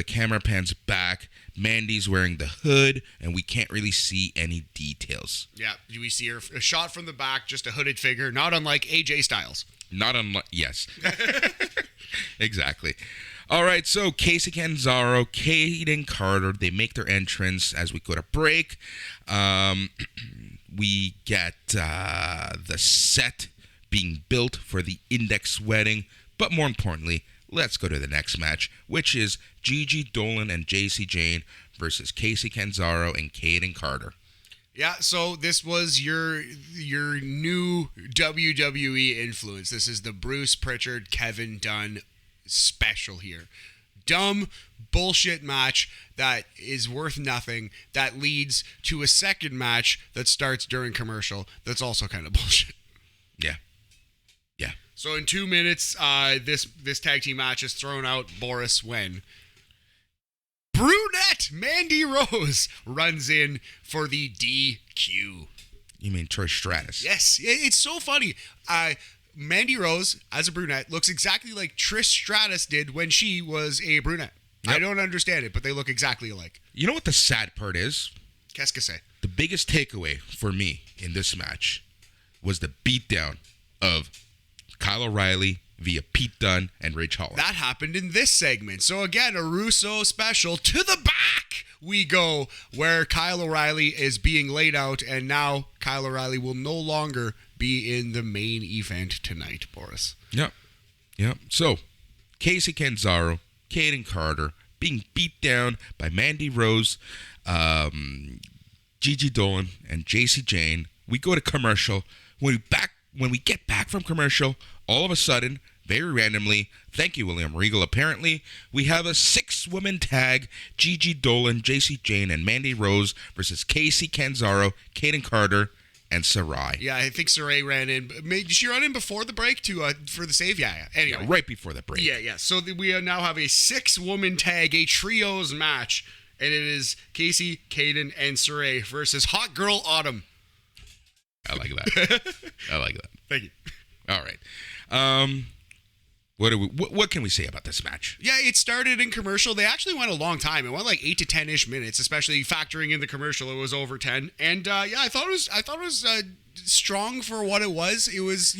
camera pans back. Mandy's wearing the hood, and we can't really see any details. Yeah, we see her a shot from the back, just a hooded figure, not unlike AJ Styles. Yes. Exactly. All right, so Casey Canzaro, Kaden Carter, they make their entrance as we go to break. We get the set being built for the Index wedding, but more importantly, let's go to the next match, which is Gigi Dolan and JC Jane versus Casey Canzaro and Kaden Carter. Yeah, so this was your new WWE influence. This is the Bruce Pritchard, Kevin Dunn special here. Dumb bullshit match that is worth nothing, that leads to a second match that starts during commercial that's also kind of bullshit. Yeah. So in 2 minutes, this tag team match is thrown out. Boris when brunette Mandy Rose runs in for the DQ. You mean Trish Stratus? Yes, it's so funny. Mandy Rose, as a brunette, looks exactly like Trish Stratus did when she was a brunette. Yep. I don't understand it, but they look exactly alike. You know what the sad part is? Qu'est-ce que c'est? The biggest takeaway for me in this match was the beatdown of Kyle O'Reilly via Pete Dunne and Ridge Holland. That happened in this segment. So again, a Russo special. To the back we go, where Kyle O'Reilly is being laid out, and now Kyle O'Reilly will no longer be in the main event tonight, Boris. Yep. So, Casey Canzaro, Kaden Carter being beat down by Mandy Rose, Gigi Dolan, and JC Jane. We go to commercial. When we get back from commercial, all of a sudden, very randomly, thank you, William Regal, apparently, we have a 6-woman tag, Gigi Dolan, JC Jane, and Mandy Rose versus Casey Canzaro, Kaden Carter, and Sarai. Yeah, I think Sarai ran in. Did she run in before the break for the save? Yeah. Anyway. Yeah, right before the break. Yeah. So we now have a 6-woman tag, a trios match, and it is Casey, Kaden, and Sarai versus Hot Girl Autumn. I like that. Thank you. All right. What can we say about this match? Yeah, it started in commercial. They actually went a long time. It went like 8 to 10-ish minutes, especially factoring in the commercial. It was over 10. And I thought it was strong for what it was. It was,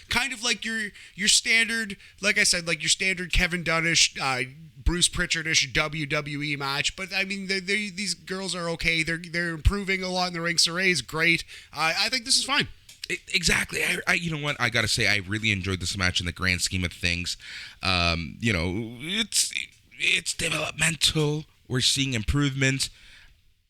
kind of like your standard, like I said, like your standard Kevin Dunn-ish, Bruce Pritchard-ish WWE match. But I mean, these girls are okay. They're improving a lot in the ring. Saray's great. I think this is fine. Exactly. You know what? I gotta say, I really enjoyed this match in the grand scheme of things. It's developmental. We're seeing improvement,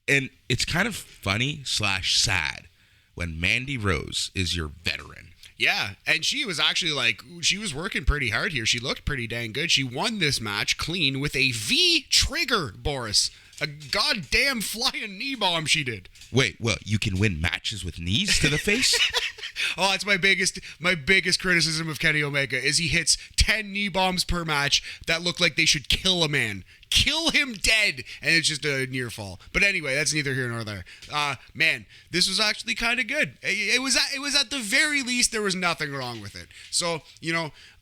and it's kind of funny / sad when Mandy Rose is your veteran. Yeah, and she was actually she was working pretty hard here. She looked pretty dang good. She won this match clean with a V trigger, Boris. A goddamn flying knee bomb she did. Wait, well, you can win matches with knees to the face? Oh, that's my biggest criticism of Kenny Omega is he hits 10 knee bombs per match that look like they should kill a man. Kill him dead, and it's just a near fall. But anyway, that's neither here nor there. Man, this was actually kind of good. It was at the very least there was nothing wrong with it. So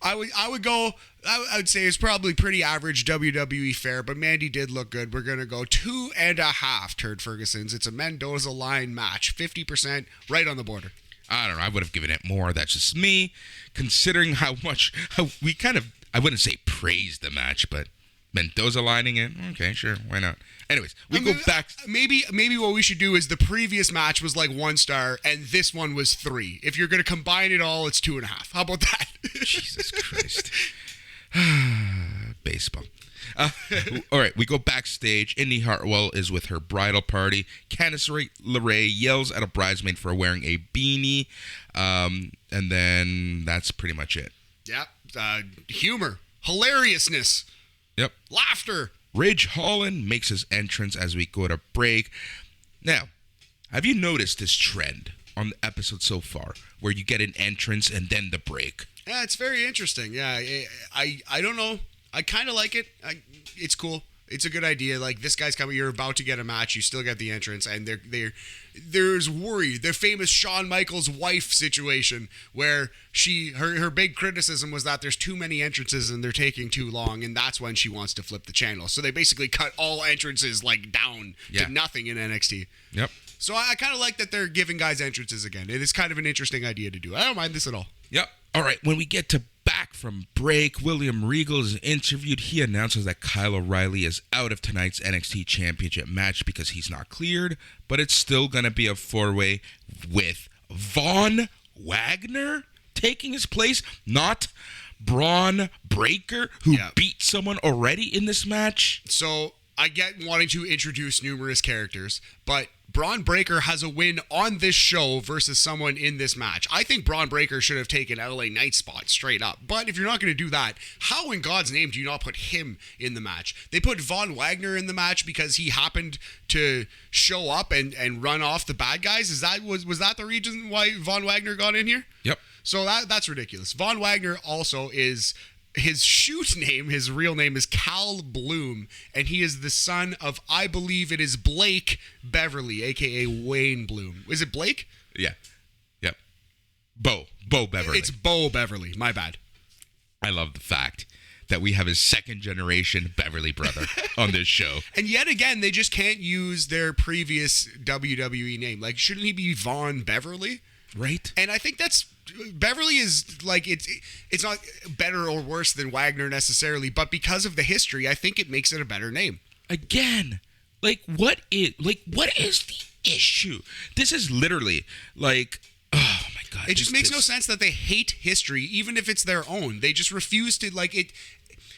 I would say it's probably pretty average WWE fare, but Mandy did look good. We're gonna go 2.5 Turd Fergusons. It's a Mendoza line match, 50%, right on the border. I don't know. I would have given it more. That's just me, considering how we kind of, I wouldn't say praised the match, but Mendoza lining it. Okay, sure, why not? Anyways, we go back. Maybe what we should do is the previous match was like 1 star, and this one was 3. If you're gonna combine it all, it's 2.5. How about that? Jesus Christ. Baseball. All right, we go backstage. Indy Hartwell is with her bridal party. Candice LeRae yells at a bridesmaid for wearing a beanie, and then that's pretty much it. Yep. Humor, hilariousness, Yep. laughter. Ridge Holland makes his entrance as we go to break. Now, have you noticed this trend on the episode so far, where you get an entrance and then the break? Yeah, it's very interesting. Yeah, I don't know. I kind of like it. It's cool. It's a good idea. Like, this guy's coming. You're about to get a match. You still get the entrance, and there's worry. The famous Shawn Michaels wife situation, where her big criticism was that there's too many entrances and they're taking too long, and that's when she wants to flip the channel. So they basically cut all entrances down to nothing in NXT. Yep. So I kind of like that they're giving guys entrances again. It is kind of an interesting idea to do. I don't mind this at all. Yep. All right. When we get to back from break, William Regal is interviewed. He announces that Kyle O'Reilly is out of tonight's NXT Championship match because he's not cleared, but it's still going to be a four-way with Von Wagner taking his place, not Braun Breaker, who beat someone already in this match. So I get wanting to introduce numerous characters, but Braun Breaker has a win on this show versus someone in this match. I think Braun Breaker should have taken LA Knight's spot straight up. But if you're not going to do that, how in God's name do you not put him in the match? They put Von Wagner in the match because he happened to show up and run off the bad guys. Was that the reason why Von Wagner got in here? Yep. So that's ridiculous. Von Wagner also is... His shoot name, his real name is Cal Bloom, and he is the son of, I believe it is Blake Beverly, a.k.a. Wayne Bloom. Is it Blake? Yeah. Yep. Bo Beverly. It's Bo Beverly. My bad. I love the fact that we have a second-generation Beverly brother on this show. And yet again, they just can't use their previous WWE name. Like, shouldn't he be Von Beverly? Right. And I think that's... Beverly is it's not better or worse than Wagner necessarily, but because of the history, I think it makes it a better name. Again, what is the issue? This is literally oh my God. It just makes no sense that they hate history, even if it's their own. They just refuse to it.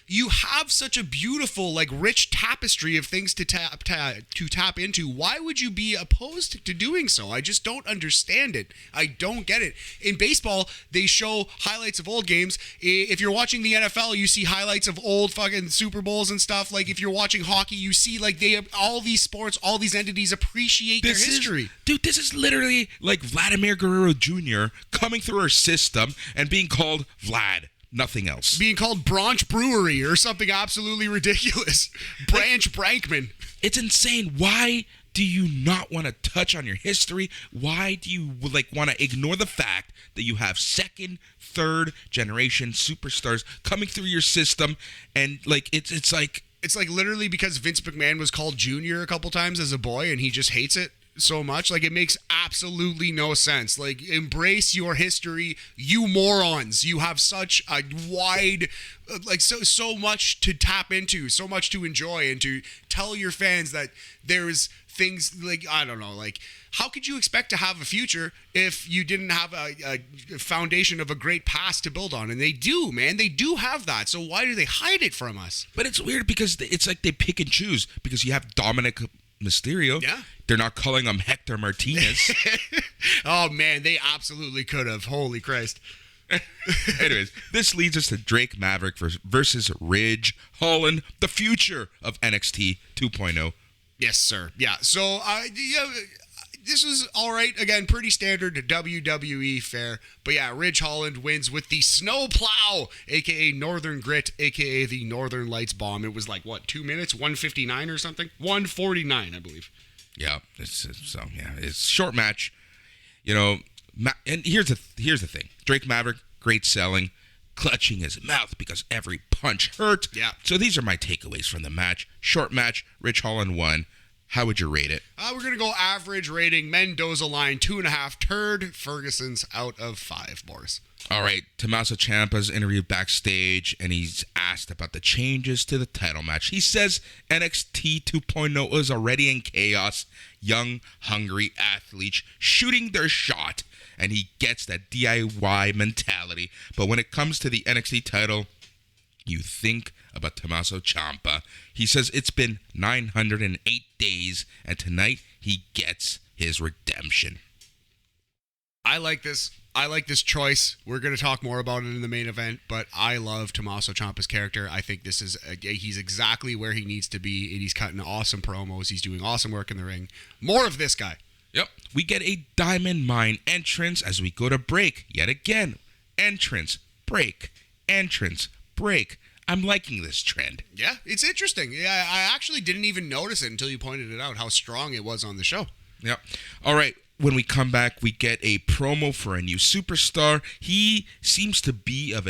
You have such a beautiful, rich tapestry of things to tap into. Why would you be opposed to doing so? I just don't understand it. I don't get it. In baseball, they show highlights of old games. If you're watching the NFL, you see highlights of old fucking Super Bowls and stuff. If you're watching hockey, you see they have all these sports, all these entities appreciate their history. This is literally like Vladimir Guerrero Jr. coming through our system and being called Vlad. Nothing else. Being called Branch Brewery or something absolutely ridiculous. Branch Brankman. It's insane. Why do you not want to touch on your history? Why do you want to ignore the fact that you have second, third generation superstars coming through your system, and it's like literally because Vince McMahon was called Junior a couple times as a boy and he just hates it so much. It makes absolutely no sense. Embrace your history, you morons. You have such a wide, so much to tap into, so much to enjoy, and to tell your fans that there's things I don't know, how could you expect to have a future if you didn't have a foundation of a great past to build on? And they do, man. They do have that. So why do they hide it from us? But it's weird because it's like they pick and choose, because you have Dominic Mysterio. Yeah. They're not calling him Hector Martinez. Oh, man, they absolutely could have. Holy Christ. Anyways, this leads us to Drake Maverick versus Ridge Holland, the future of NXT 2.0. Yes, sir. Yeah. So, this was all right. Again, pretty standard WWE fare. But yeah, Ridge Holland wins with the Snow Plow, a.k.a. Northern Grit, a.k.a. the Northern Lights Bomb. It was 2 minutes? 1:59 or something? 1:49, I believe. Yeah. It's a short match. And here's the thing. Drake Maverick, great selling, clutching his mouth because every punch hurt. Yeah. So these are my takeaways from the match. Short match, Ridge Holland won. How would you rate it? We're going to go average rating. Mendoza line 2.5. Turd. Ferguson's out of 5, Boris. All right. Tommaso Ciampa's interviewed backstage, and he's asked about the changes to the title match. He says NXT 2.0 is already in chaos. Young, hungry athletes shooting their shot, and he gets that DIY mentality. But when it comes to the NXT title, you think about Tommaso Ciampa. He says it's been 908 days, and tonight he gets his redemption. I like this. I like this choice. We're going to talk more about it in the main event, but I love Tommaso Ciampa's character. I think this is he's exactly where he needs to be, and he's cutting awesome promos. He's doing awesome work in the ring. More of this guy. Yep. We get a Diamond Mine entrance as we go to break. Yet again. Entrance, break, entrance, break. I'm liking this trend. Yeah, it's interesting. Yeah, I actually didn't even notice it until you pointed it out, how strong it was on the show. Yep. All right. When we come back, we get a promo for a new superstar. He seems to be of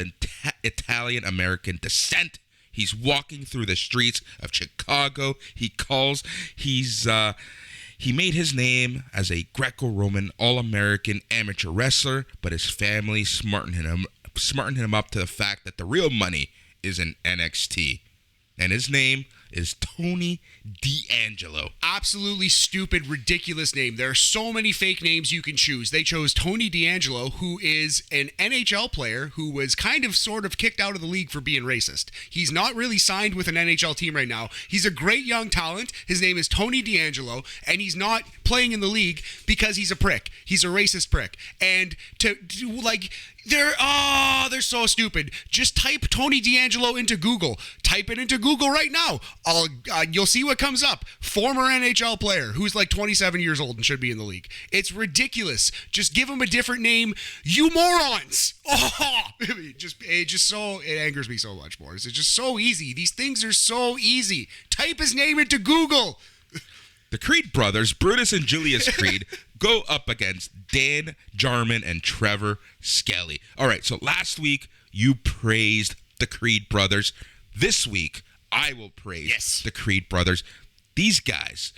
Italian-American descent. He's walking through the streets of Chicago. He made his name as a Greco-Roman All-American amateur wrestler, but his family smartened him up to the fact that the real money is in NXT. And his name is Tony D'Angelo. Absolutely stupid, ridiculous name. There are so many fake names you can choose. They chose Tony D'Angelo, who is an NHL player who was kind of sort of kicked out of the league for being racist. He's not really signed with an NHL team right now. He's a great young talent. His name is Tony D'Angelo, and he's not playing in the league because he's a prick. He's a racist prick. And they're so stupid. Just type Tony D'Angelo into Google. Type it into Google right now. You'll see what comes up. Former NHL player who's like 27 years old and should be in the league. It's ridiculous. Just give him a different name. You morons. It angers me so much, Boris. It's just so easy. These things are so easy. Type his name into Google. The Creed brothers, Brutus and Julius Creed, go up against Dan Jarman and Trevor Skelly. All right, so last week you praised the Creed brothers. This week I will praise the Creed brothers. These guys,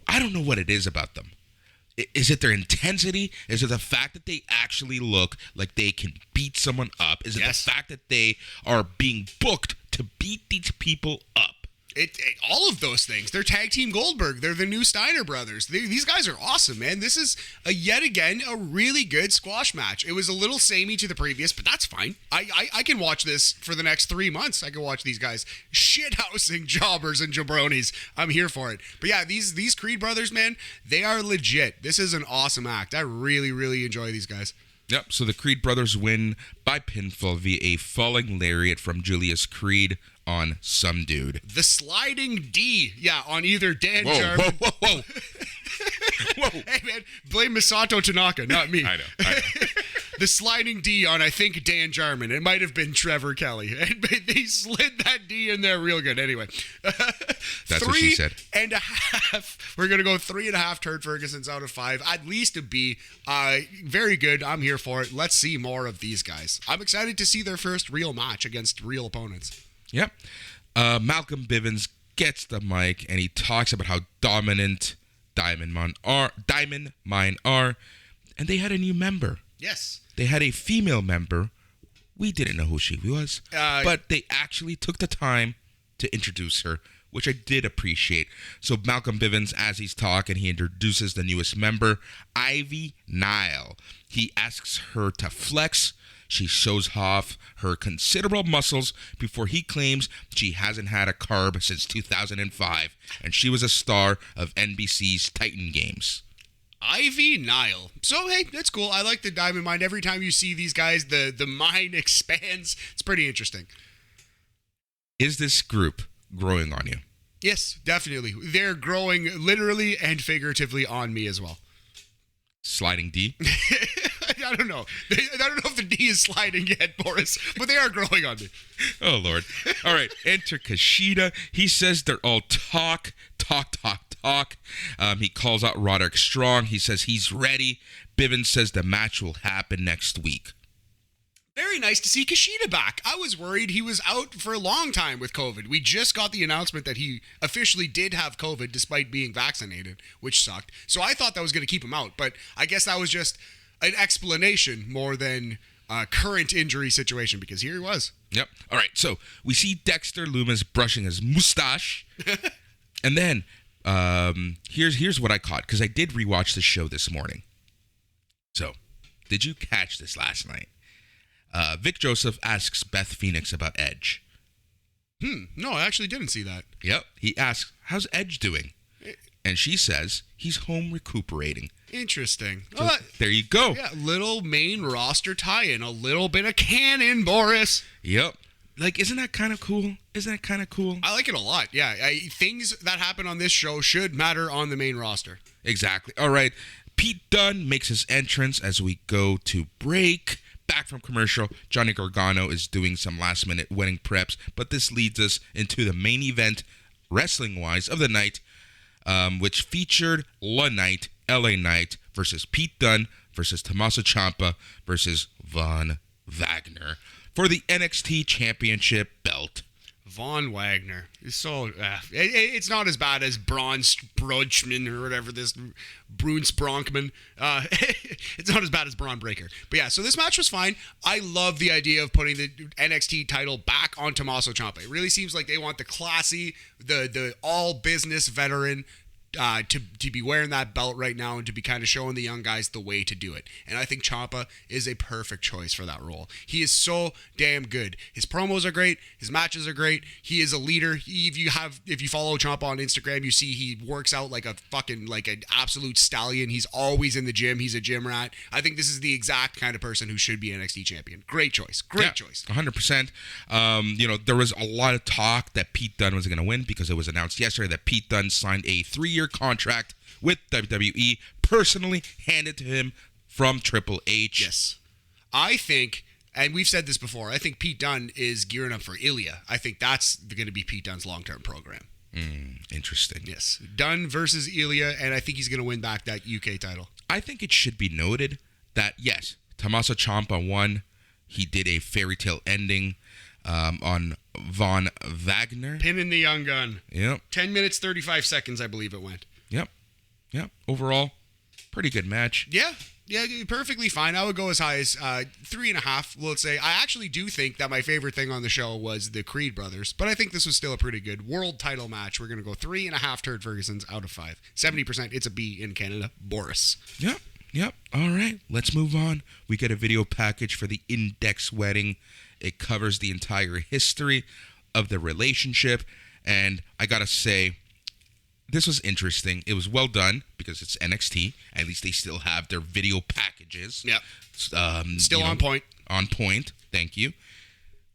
I don't know what it is about them. Is it their intensity? Is it the fact that they actually look like they can beat someone up? Is it the fact that they are being booked to beat these people up? All of those things. They're Tag Team Goldberg. They're the new Steiner brothers. These guys are awesome, man. This is, yet again, a really good squash match. It was a little samey to the previous, but that's fine. I can watch this for the next 3 months. I can watch these guys shithousing jobbers and jabronis. I'm here for it. But yeah, these Creed brothers, man, they are legit. This is an awesome act. I really, really enjoy these guys. Yep, so the Creed brothers win by pinfall via a falling lariat from Julius Creed on some dude. The sliding D, on either Dan Jarman. Whoa. Hey, man, blame Misato Tanaka, not me. I know. The sliding D on, I think, Dan Jarman. It might have been Trevor Kelly. And they slid that D in there real good. Anyway. That's what she said. 3.5. We're going to go 3.5 Turd Fergusons out of 5. At least a B. Very good. I'm here for it. Let's see more of these guys. I'm excited to see their first real match against real opponents. Yep. Malcolm Bivens gets the mic and he talks about how dominant Diamond Mine are, and they had a new member. Yes. They had a female member. We didn't know who she was, but they actually took the time to introduce her, which I did appreciate. So Malcolm Bivens, as he's talking, he introduces the newest member, Ivy Nile. He asks her to flex. She shows off her considerable muscles before he claims she hasn't had a carb since 2005, and she was a star of NBC's Titan Games. Ivy Nile. So, hey, that's cool. I like the Diamond Mine. Every time you see these guys, the mine expands. It's pretty interesting. Is this group growing on you? Yes, definitely. They're growing literally and figuratively on me as well. Sliding D? I don't know. I don't know if the D is sliding yet, Boris, but they are growing on me. Oh, Lord. All right. Enter Kushida. He says they're all talk. He calls out Roderick Strong. He says he's ready. Bivens says the match will happen next week. Very nice to see Kushida back. I was worried he was out for a long time with COVID. We just got the announcement that he officially did have COVID despite being vaccinated, which sucked. So I thought that was going to keep him out, but I guess that was just an explanation more than a current injury situation, because here he was. Yep. All right, so we see Dexter Lumis brushing his mustache. And then here's what I caught, because I did rewatch the show this morning. So, did you catch this last night? Vic Joseph asks Beth Phoenix about Edge. No, I actually didn't see that. Yep. He asks, how's Edge doing? And she says he's home recuperating. Interesting. So there you go. Yeah, little main roster tie-in. A little bit of canon, Boris. Yep. Like, isn't that kind of cool? Isn't that kind of cool? I like it a lot. Yeah, things that happen on this show should matter on the main roster. Exactly. All right. Pete Dunne makes his entrance as we go to break. Back from commercial, Johnny Gargano is doing some last-minute wedding preps, but this leads us into the main event, wrestling-wise, of the night, which featured LA Knight versus Pete Dunne versus Tommaso Ciampa versus Von Wagner for the NXT Championship belt. Von Wagner is so... it's not as bad as Braun Strowman or whatever this... Bruce Bronkman. It's not as bad as Braun Breakker. But yeah, so this match was fine. I love the idea of putting the NXT title back on Tommaso Ciampa. It really seems like they want the classy, the all-business veteran to be wearing that belt right now and to be kind of showing the young guys the way to do it. And I think Ciampa is a perfect choice for that role. He is so damn good. His promos are great. His matches are great. He is a leader. If you follow Ciampa on Instagram, you see he works out like an absolute stallion. He's always in the gym. He's a gym rat. I think this is the exact kind of person who should be NXT champion. Great choice. Great choice. 100%. There was a lot of talk that Pete Dunne was going to win because it was announced yesterday that Pete Dunne signed a 3-year contract with WWE, personally handed to him from Triple H. Yes. I think, and we've said this before, I think Pete Dunne is gearing up for Ilya. I think that's going to be Pete Dunne's long-term program. Interesting. Yes. Dunne versus Ilya, and I think he's going to win back that UK title. I think it should be noted that, yes, Tommaso Ciampa won. He did a fairy tale ending on Von Wagner. Pinning the young gun. Yep. 10 minutes, 35 seconds, I believe it went. Yep. Overall, pretty good match. Yeah, perfectly fine. I would go as high as 3.5, let's say. I actually do think that my favorite thing on the show was the Creed brothers, but I think this was still a pretty good world title match. We're going to go 3.5 Turd Fergusons out of 5. 70%, it's a B in Canada. Boris. Yep. All right, let's move on. We get a video package for the Index wedding. It covers the entire history of the relationship, and I got to say, this was interesting. It was well done because it's NXT. At least they still have their video packages. Yep. Still on point. On point. Thank you.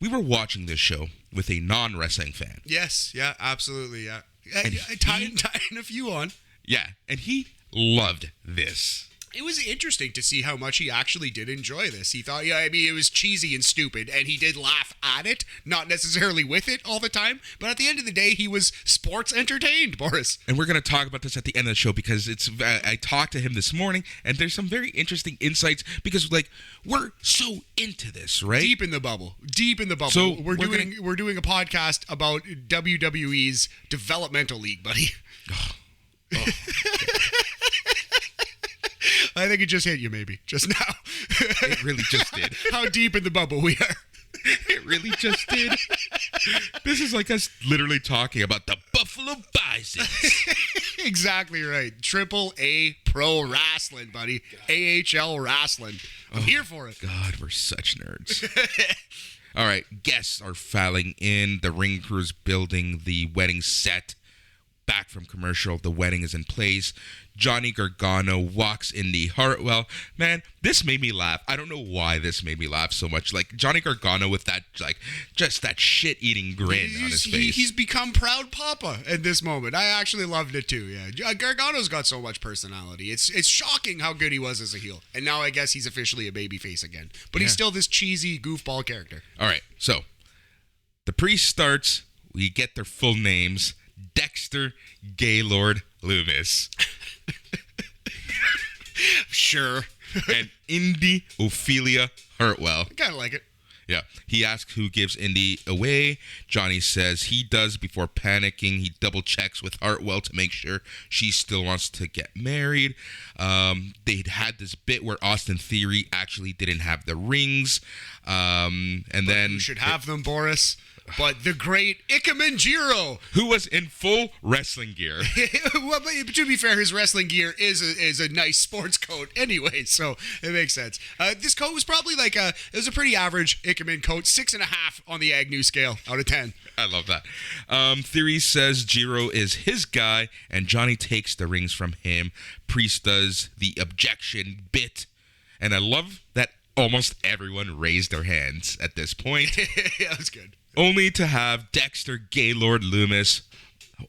We were watching this show with a non-wrestling fan. Yes. Yeah, absolutely. Yeah. Tying a few on. Yeah. And he loved this. It was interesting to see how much he actually did enjoy this. He thought, it was cheesy and stupid, and he did laugh at it, not necessarily with it all the time, but at the end of the day, he was sports entertained, Boris. And we're going to talk about this at the end of the show because I talked to him this morning, and there's some very interesting insights because, we're so into this, right? Deep in the bubble. So we're doing a podcast about WWE's developmental league, buddy. Oh. I think it just hit you, maybe, just now. It really just did. How deep in the bubble we are. It really just did. This is like us literally talking about the Buffalo Bisons. Exactly right. Triple A Pro Wrestling, buddy. AHL Wrestling. I'm here for it. God, we're such nerds. All right, guests are filing in. The ring crew's building the wedding set. Back from commercial, the wedding is in place. Johnny Gargano walks Indy Hartwell. Man, this made me laugh. I don't know why this made me laugh so much. Johnny Gargano with that, just that shit-eating grin on his face. He's become proud papa at this moment. I actually loved it too, yeah. Gargano's got so much personality. It's shocking how good he was as a heel. And now I guess he's officially a babyface again. But he's still this cheesy goofball character. All right, so the priest starts. We get their full names. Dexter Gaylord Loomis. Sure. And Indy Ophelia Hartwell. I kind of like it. Yeah. He asks who gives Indy away. Johnny says he does before panicking. He double checks with Hartwell to make sure she still wants to get married. They'd had this bit where Austin Theory actually didn't have the rings. Then you should have them, Boris. but the great Ikemen Jiro. Who was in full wrestling gear. Well, but to be fair, his wrestling gear is a nice sports coat anyway, so it makes sense. This coat was probably it was a pretty average Ikemen coat, 6.5 on the Agnew scale out of 10. I love that. Theory says Jiro is his guy, and Johnny takes the rings from him. Priest does the objection bit, and I love that almost everyone raised their hands at this point. Yeah, that was good. Only to have Dexter Gaylord Loomis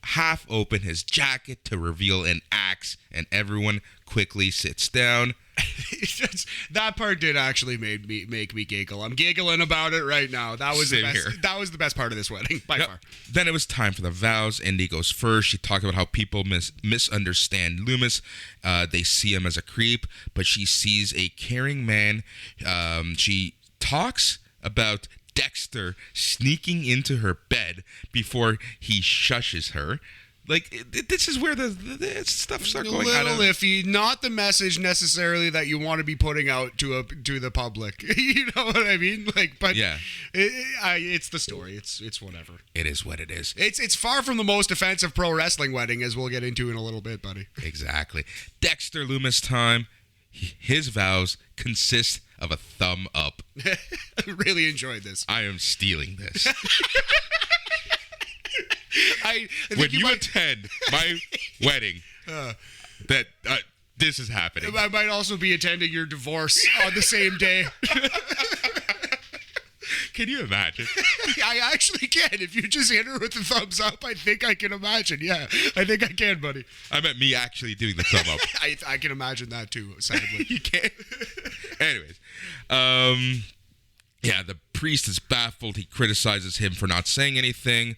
half open his jacket to reveal an axe, and everyone quickly sits down. That part did actually make me giggle. I'm giggling about it right now. That was Same the best. here. That was the best part of this wedding by far. Then it was time for the vows. Indy goes first. She talked about how people misunderstand Loomis. They see him as a creep, but she sees a caring man. She talks about Dexter sneaking into her bed before he shushes her. This is where the stuff starts going out of. A little iffy. Not the message necessarily that you want to be putting out to the public. You know what I mean? But yeah, it's the story. It's whatever. It is what it is. It's far from the most offensive pro wrestling wedding, as we'll get into in a little bit, buddy. Exactly. Dexter Loomis time. His vows consist of a thumb up. I really enjoyed this. I am stealing this. I when you attend my wedding, this is happening. I might also be attending your divorce on the same day. Can you imagine? I actually can. If you just hit her with the thumbs up, I think I can imagine. Yeah, I think I can, buddy. I meant me actually doing the thumb up. I can imagine that too, sadly. You can't. Anyways, yeah, the priest is baffled. He criticizes him for not saying anything.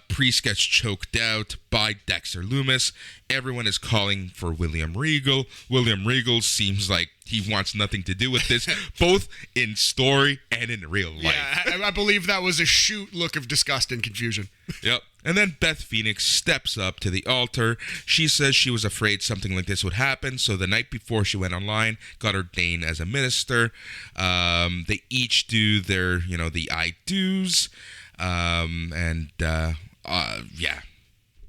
Priest gets choked out by Dexter Loomis. Everyone is calling for William Regal. William Regal seems like he wants nothing to do with this, both in story and in real life. Yeah, I believe that was a shoot look of disgust and confusion. Yep. And then Beth Phoenix steps up to the altar. She says she was afraid something like this would happen, so the night before she went online, got ordained as a minister. They each do their, the I do's.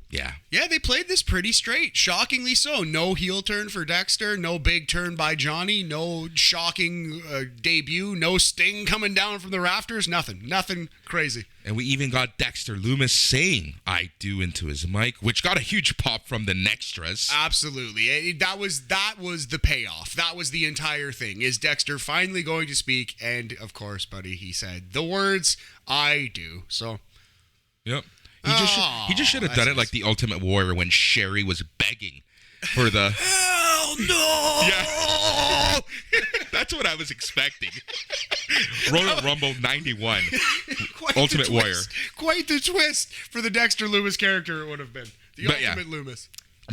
Yeah. Yeah, they played this pretty straight. Shockingly so. No heel turn for Dexter. No big turn by Johnny. No shocking debut. No Sting coming down from the rafters. Nothing crazy. And we even got Dexter Loomis saying I do into his mic, which got a huge pop from the Nextras. Absolutely. That was the payoff. That was the entire thing. Is Dexter finally going to speak? And, of course, buddy, he said the words, I do. So. Yep. He just should have done it like the Ultimate Warrior when Sherry was begging for the hell no. Yeah. That's what I was expecting. Royal Rumble 91. Ultimate Warrior. Quite the twist for the Dexter Loomis character it would have been. The Ultimate Loomis.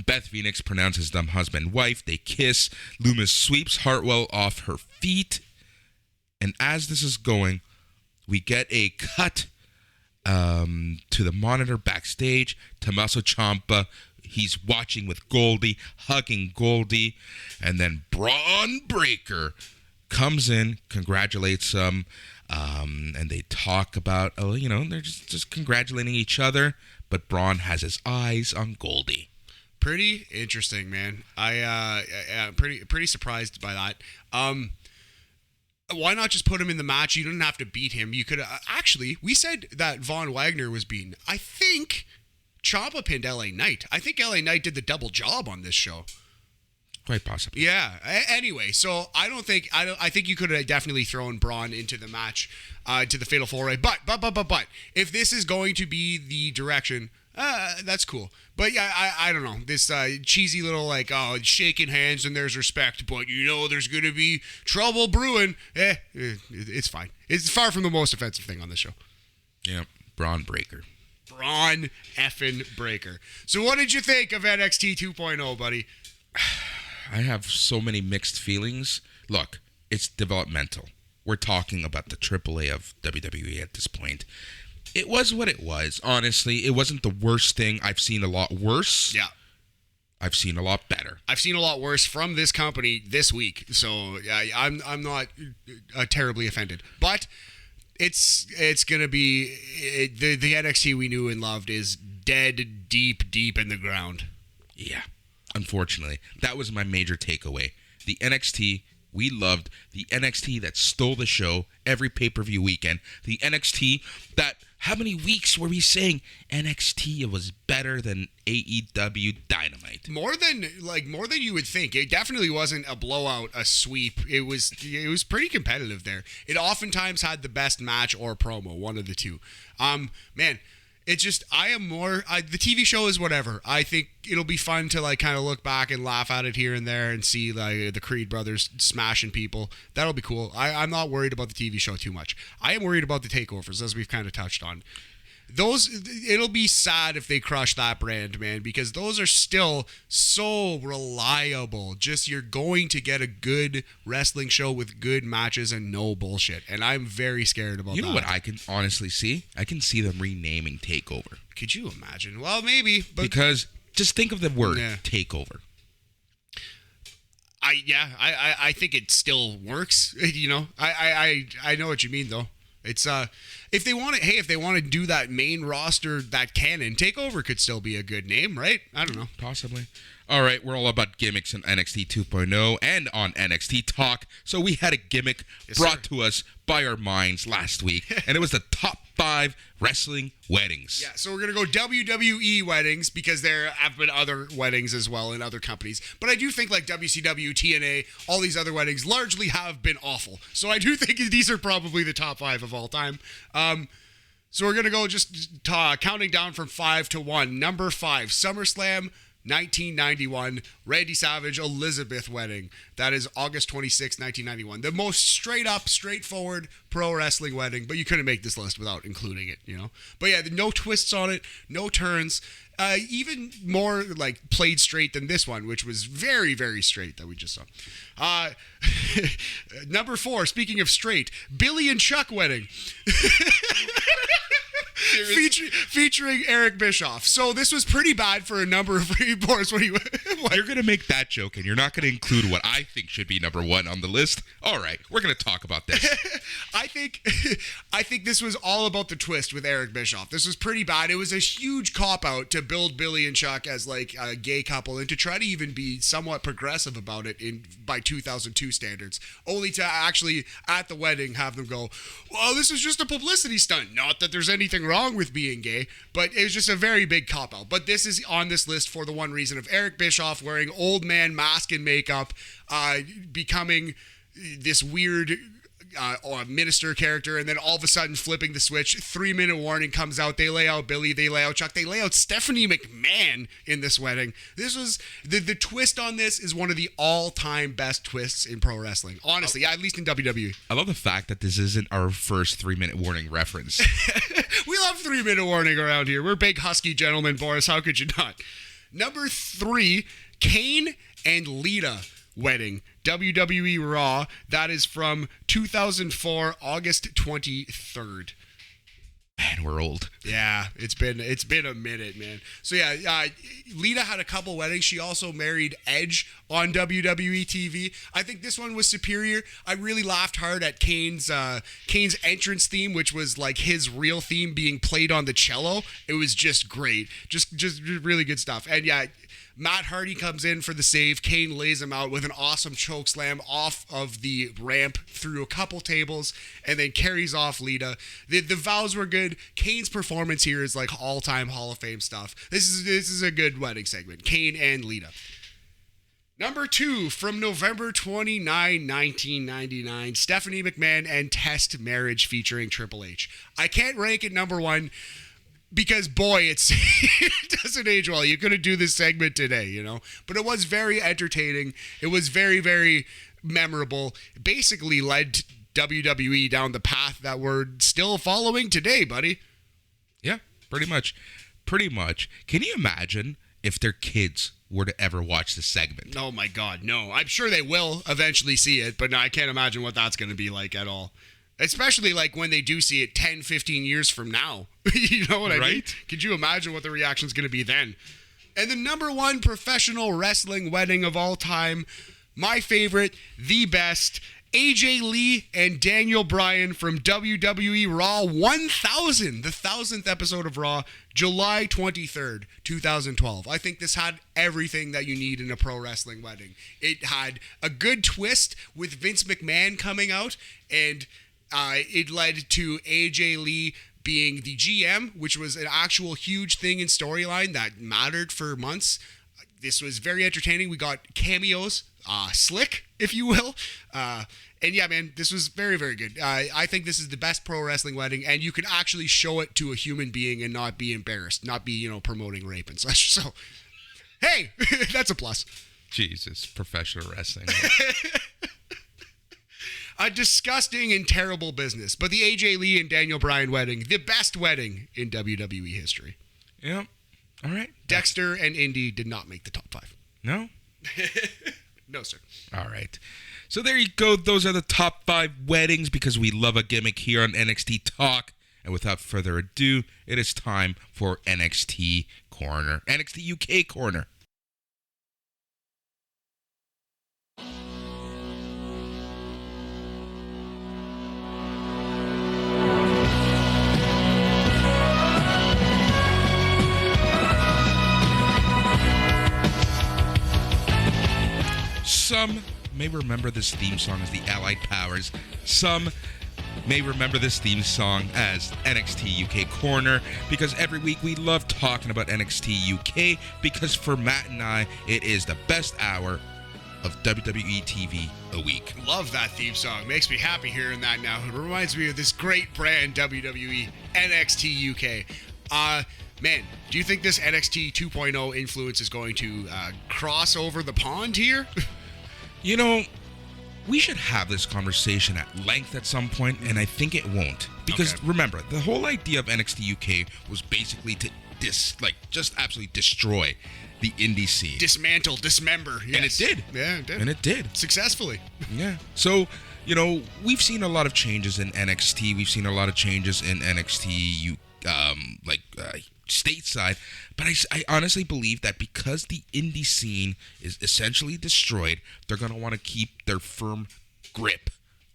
Beth Phoenix pronounces them husband wife. They kiss. Loomis sweeps Hartwell off her feet. And as this is going, we get a cut to the monitor backstage. Tommaso Ciampa, he's watching with Goldie, hugging Goldie, and then Braun Breaker comes in, congratulates him, and they talk about, they're just congratulating each other, but Braun has his eyes on Goldie. Pretty interesting, man. I'm pretty surprised by that. Why not just put him in the match? You didn't have to beat him. You could actually. We said that Von Wagner was beaten. I think Ciampa pinned LA Knight. I think LA Knight did the double job on this show. Quite possibly. Yeah. Anyway, so I think you could have definitely thrown Braun into the match, to the Fatal 4-Way. But if this is going to be the direction, that's cool. But yeah, I don't know. This cheesy little shaking hands and there's respect, but there's going to be trouble brewing. It's fine. It's far from the most offensive thing on this show. Yeah, Braun Breaker. Braun effing Breaker. So what did you think of NXT 2.0, buddy? I have so many mixed feelings. Look, it's developmental. We're talking about the AAA of WWE at this point. It was what it was. Honestly, it wasn't the worst thing. I've seen a lot worse. Yeah. I've seen a lot better. I've seen a lot worse from this company this week. So I'm not terribly offended. But it's gonna be the NXT we knew and loved is dead deep in the ground. Yeah, unfortunately, that was my major takeaway. The NXT we loved, the NXT that stole the show every pay-per-view weekend, the NXT that, how many weeks were we saying NXT was better than AEW Dynamite? More than you would think. It definitely wasn't a blowout, a sweep. It was pretty competitive there. It oftentimes had the best match or promo, one of the two. Man, it's just, the TV show is whatever. I think it'll be fun to like kind of look back and laugh at it here and there and see like the Creed brothers smashing people. That'll be cool. I'm not worried about the TV show too much. I am worried about the takeovers, as we've kind of touched on. It'll be sad if they crush that brand, man, because those are still so reliable. Just, you're going to get a good wrestling show with good matches and no bullshit. And I'm very scared about that. You know what I can honestly see? I can see them renaming TakeOver. Could you imagine? Well, maybe. But because just think of the word TakeOver. I think it still works. You know, I know what you mean though. It's if they want to do that main roster, that canon, TakeOver could still be a good name, right? I don't know. Possibly. All right, we're all about gimmicks in NXT 2.0 and on NXT Talk. So we had a gimmick brought to us by our minds last week, and it was the top 5 wrestling weddings. Yeah, so we're going to go WWE Weddings because there have been other weddings as well in other companies. But I do think like WCW, TNA, all these other weddings largely have been awful. So I do think these are probably the top 5 of all time. So we're going to go just counting down from 5 to 1. Number 5, SummerSlam 1991, Randy Savage Elizabeth wedding. That is August 26, 1991. The most straight up, straightforward pro wrestling wedding, but you couldn't make this list without including it, you know? But yeah, no twists on it, no turns. Even more like played straight than this one, which was very, very straight that we just saw. Number 4, speaking of straight, Billy and Chuck wedding. Featuring Eric Bischoff. So this was pretty bad for a number of reports. You're going to make that joke, and you're not going to include what I think should be number 1 on the list. All right, we're going to talk about this. I think this was all about the twist with Eric Bischoff. This was pretty bad. It was a huge cop-out to build Billy and Chuck as like a gay couple and to try to even be somewhat progressive about it by 2002 standards, only to actually at the wedding have them go, well, this is just a publicity stunt. Not that there's anything wrong with being gay, but it was just a very big cop-out. But this is on this list for the one reason of Eric Bischoff wearing old man mask and makeup, becoming this weird minister character, and then all of a sudden flipping the switch. 3-minute warning comes out. They lay out Billy, they lay out Chuck, they lay out Stephanie McMahon in this wedding. This was the twist on this is one of the all-time best twists in pro wrestling, honestly, at least in WWE. I love the fact that this isn't our first 3-minute warning reference. We love 3-minute warning around here. We're big husky gentlemen, Boris. How could you not? Number 3, Kane and Lita wedding, WWE Raw. That is from 2004, August 23rd. Man, we're old. Yeah, it's been a minute, man. So yeah, Lita had a couple weddings. She also married Edge on WWE TV. I think this one was superior. I really laughed hard at Kane's entrance theme, which was like his real theme being played on the cello. It was just great, just really good stuff. And yeah, Matt Hardy comes in for the save. Kane lays him out with an awesome choke slam off of the ramp through a couple tables and then carries off Lita. The vows were good. Kane's performance here is like all-time Hall of Fame stuff. This is a good wedding segment. Kane and Lita. Number 2, from November 29, 1999, Stephanie McMahon and Test marriage featuring Triple H. I can't rank it number 1 because, boy, it doesn't age well. You couldn't do this segment today, you know? But it was very entertaining. It was very, very memorable. It basically led WWE down the path that we're still following today, buddy. Yeah, pretty much. Pretty much. Can you imagine if their kids were to ever watch this segment? Oh, my God, no. I'm sure they will eventually see it, but no, I can't imagine what that's going to be like at all. Especially like when they do see it 10, 15 years from now. You know what I mean? Could you imagine what the reaction's going to be then? And the number 1 professional wrestling wedding of all time, my favorite, the best, AJ Lee and Daniel Bryan from WWE Raw 1000, the 1000th episode of Raw, July 23rd, 2012. I think this had everything that you need in a pro wrestling wedding. It had a good twist with Vince McMahon coming out, and it led to AJ Lee being the GM, which was an actual huge thing in storyline that mattered for months. This was very entertaining. We got cameos, Slick, if you will. And yeah, man, this was very, very good. I think this is the best pro wrestling wedding, and you could actually show it to a human being and not be embarrassed, not be, promoting rape and such. So, hey, that's a plus. Jesus, professional wrestling. A disgusting and terrible business, but the AJ Lee and Daniel Bryan wedding, the best wedding in WWE history. Yeah. All right. Dexter and Indy did not make the top 5. No? No, sir. All right. So there you go. Those are the top 5 weddings because we love a gimmick here on NXT Talk. And without further ado, it is time for NXT Corner. NXT UK Corner. Some may remember this theme song as the Allied Powers. Some may remember this theme song as NXT UK Corner because every week we love talking about NXT UK because for Matt and I, it is the best hour of WWE TV a week. Love that theme song. Makes me happy hearing that now. It reminds me of this great brand, WWE NXT UK. Man, do you think this NXT 2.0 influence is going to cross over the pond here? We should have this conversation at length at some point, and I think it won't. Because remember, the whole idea of NXT UK was basically to just absolutely destroy the indie scene. Dismantle, dismember. Yes. And it did. Yeah, it did. And it did. Successfully. Yeah. So, we've seen a lot of changes in NXT. We've seen a lot of changes in NXT stateside, but I honestly believe that because the indie scene is essentially destroyed, they're going to want to keep their firm grip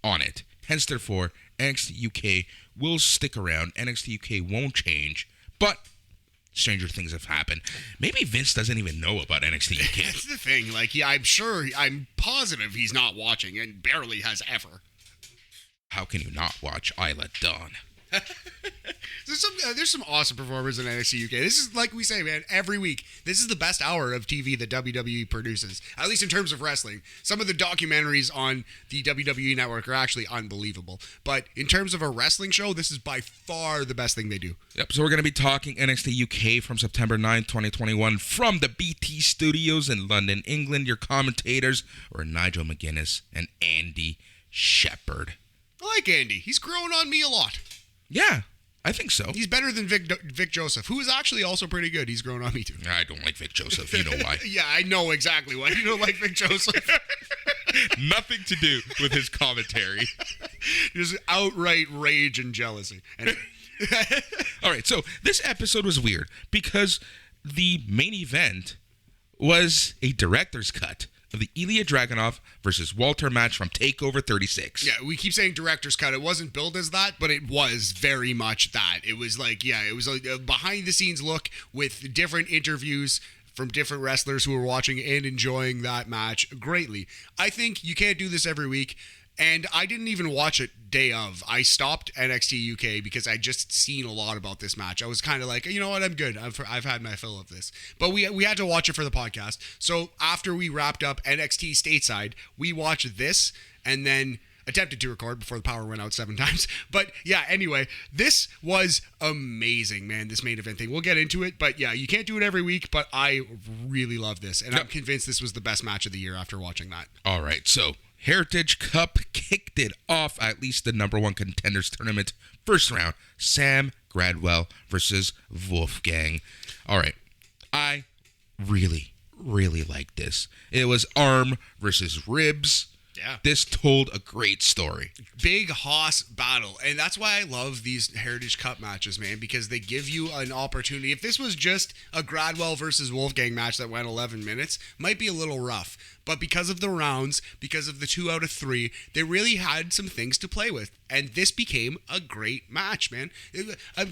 on it. Hence, therefore, NXT UK will stick around. NXT UK won't change, but stranger things have happened. Maybe Vince doesn't even know about NXT UK. That's the thing. I'm positive he's not watching and barely has ever. How can you not watch Isla Dawn? There's some awesome performers in NXT UK. This is, like we say, man, every week. This is the best hour of TV that WWE produces, at least in terms of wrestling. Some of the documentaries on the WWE Network are actually unbelievable. But in terms of a wrestling show, this is by far the best thing they do. Yep, so we're going to be talking NXT UK from September 9, 2021 from the BT Studios in London, England. Your commentators are Nigel McGuinness and Andy Shepherd. I like Andy. He's grown on me a lot. Yeah, I think so. He's better than Vic Joseph, who is actually also pretty good. He's grown on me too. I don't like Vic Joseph. You know why. Yeah, I know exactly why you don't like Vic Joseph. Nothing to do with his commentary. Just outright rage and jealousy. Anyway. All right, so this episode was weird because the main event was a director's cut of the Ilya Dragunov versus Walter match from TakeOver 36. Yeah, we keep saying director's cut. It wasn't billed as that, but it was very much that. It was it was a behind-the-scenes look with different interviews from different wrestlers who were watching and enjoying that match greatly. I think you can't do this every week. And I didn't even watch it day of. I stopped NXT UK because I just seen a lot about this match. I was kind of like, you know what, I'm good. I've had my fill of this. But we had to watch it for the podcast. So after we wrapped up NXT stateside, we watched this and then attempted to record before the power went out 7 times. But yeah, anyway, this was amazing, man, this main event thing. We'll get into it. But yeah, you can't do it every week, but I really love this. And I'm convinced this was the best match of the year after watching that. All right, so Heritage Cup kicked it off, at least the number 1 contenders tournament. First round, Sam Gradwell versus Wolfgang. All right, I really liked this. It was arm versus ribs. Yeah. This told a great story. Big hoss battle. And that's why I love these Heritage Cup matches, man, because they give you an opportunity. If this was just a Gradwell versus Wolfgang match that went 11 minutes, might be a little rough. But because of the rounds, because of the 2 out of 3, they really had some things to play with. And this became a great match, man.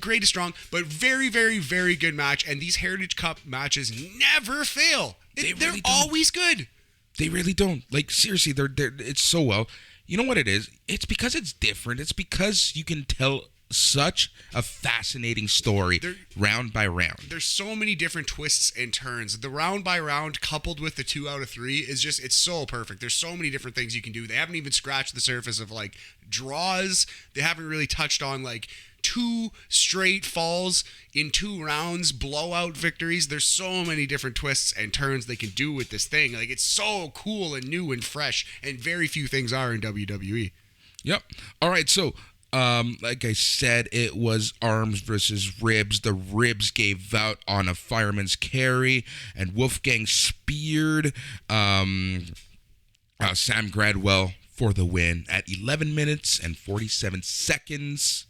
Great is strong, but very, very, very good match. And these Heritage Cup matches never fail. They're really don't. always good. They really don't. Like, seriously, they're it's so well. You know what it is? It's because it's different. It's because you can tell such a fascinating story round by round. There's so many different twists and turns. The round by round coupled with the 2 out of 3 is just, it's so perfect. There's so many different things you can do. They haven't even scratched the surface of like draws. They haven't really touched on like 2 straight falls in 2 rounds, blowout victories. There's so many different twists and turns they can do with this thing. Like, it's so cool and new and fresh, and very few things are in WWE. Yep. All right, so like I said, it was arms versus ribs. The ribs gave out on a fireman's carry, and Wolfgang speared Sam Gradwell for the win at 11 minutes and 47 seconds.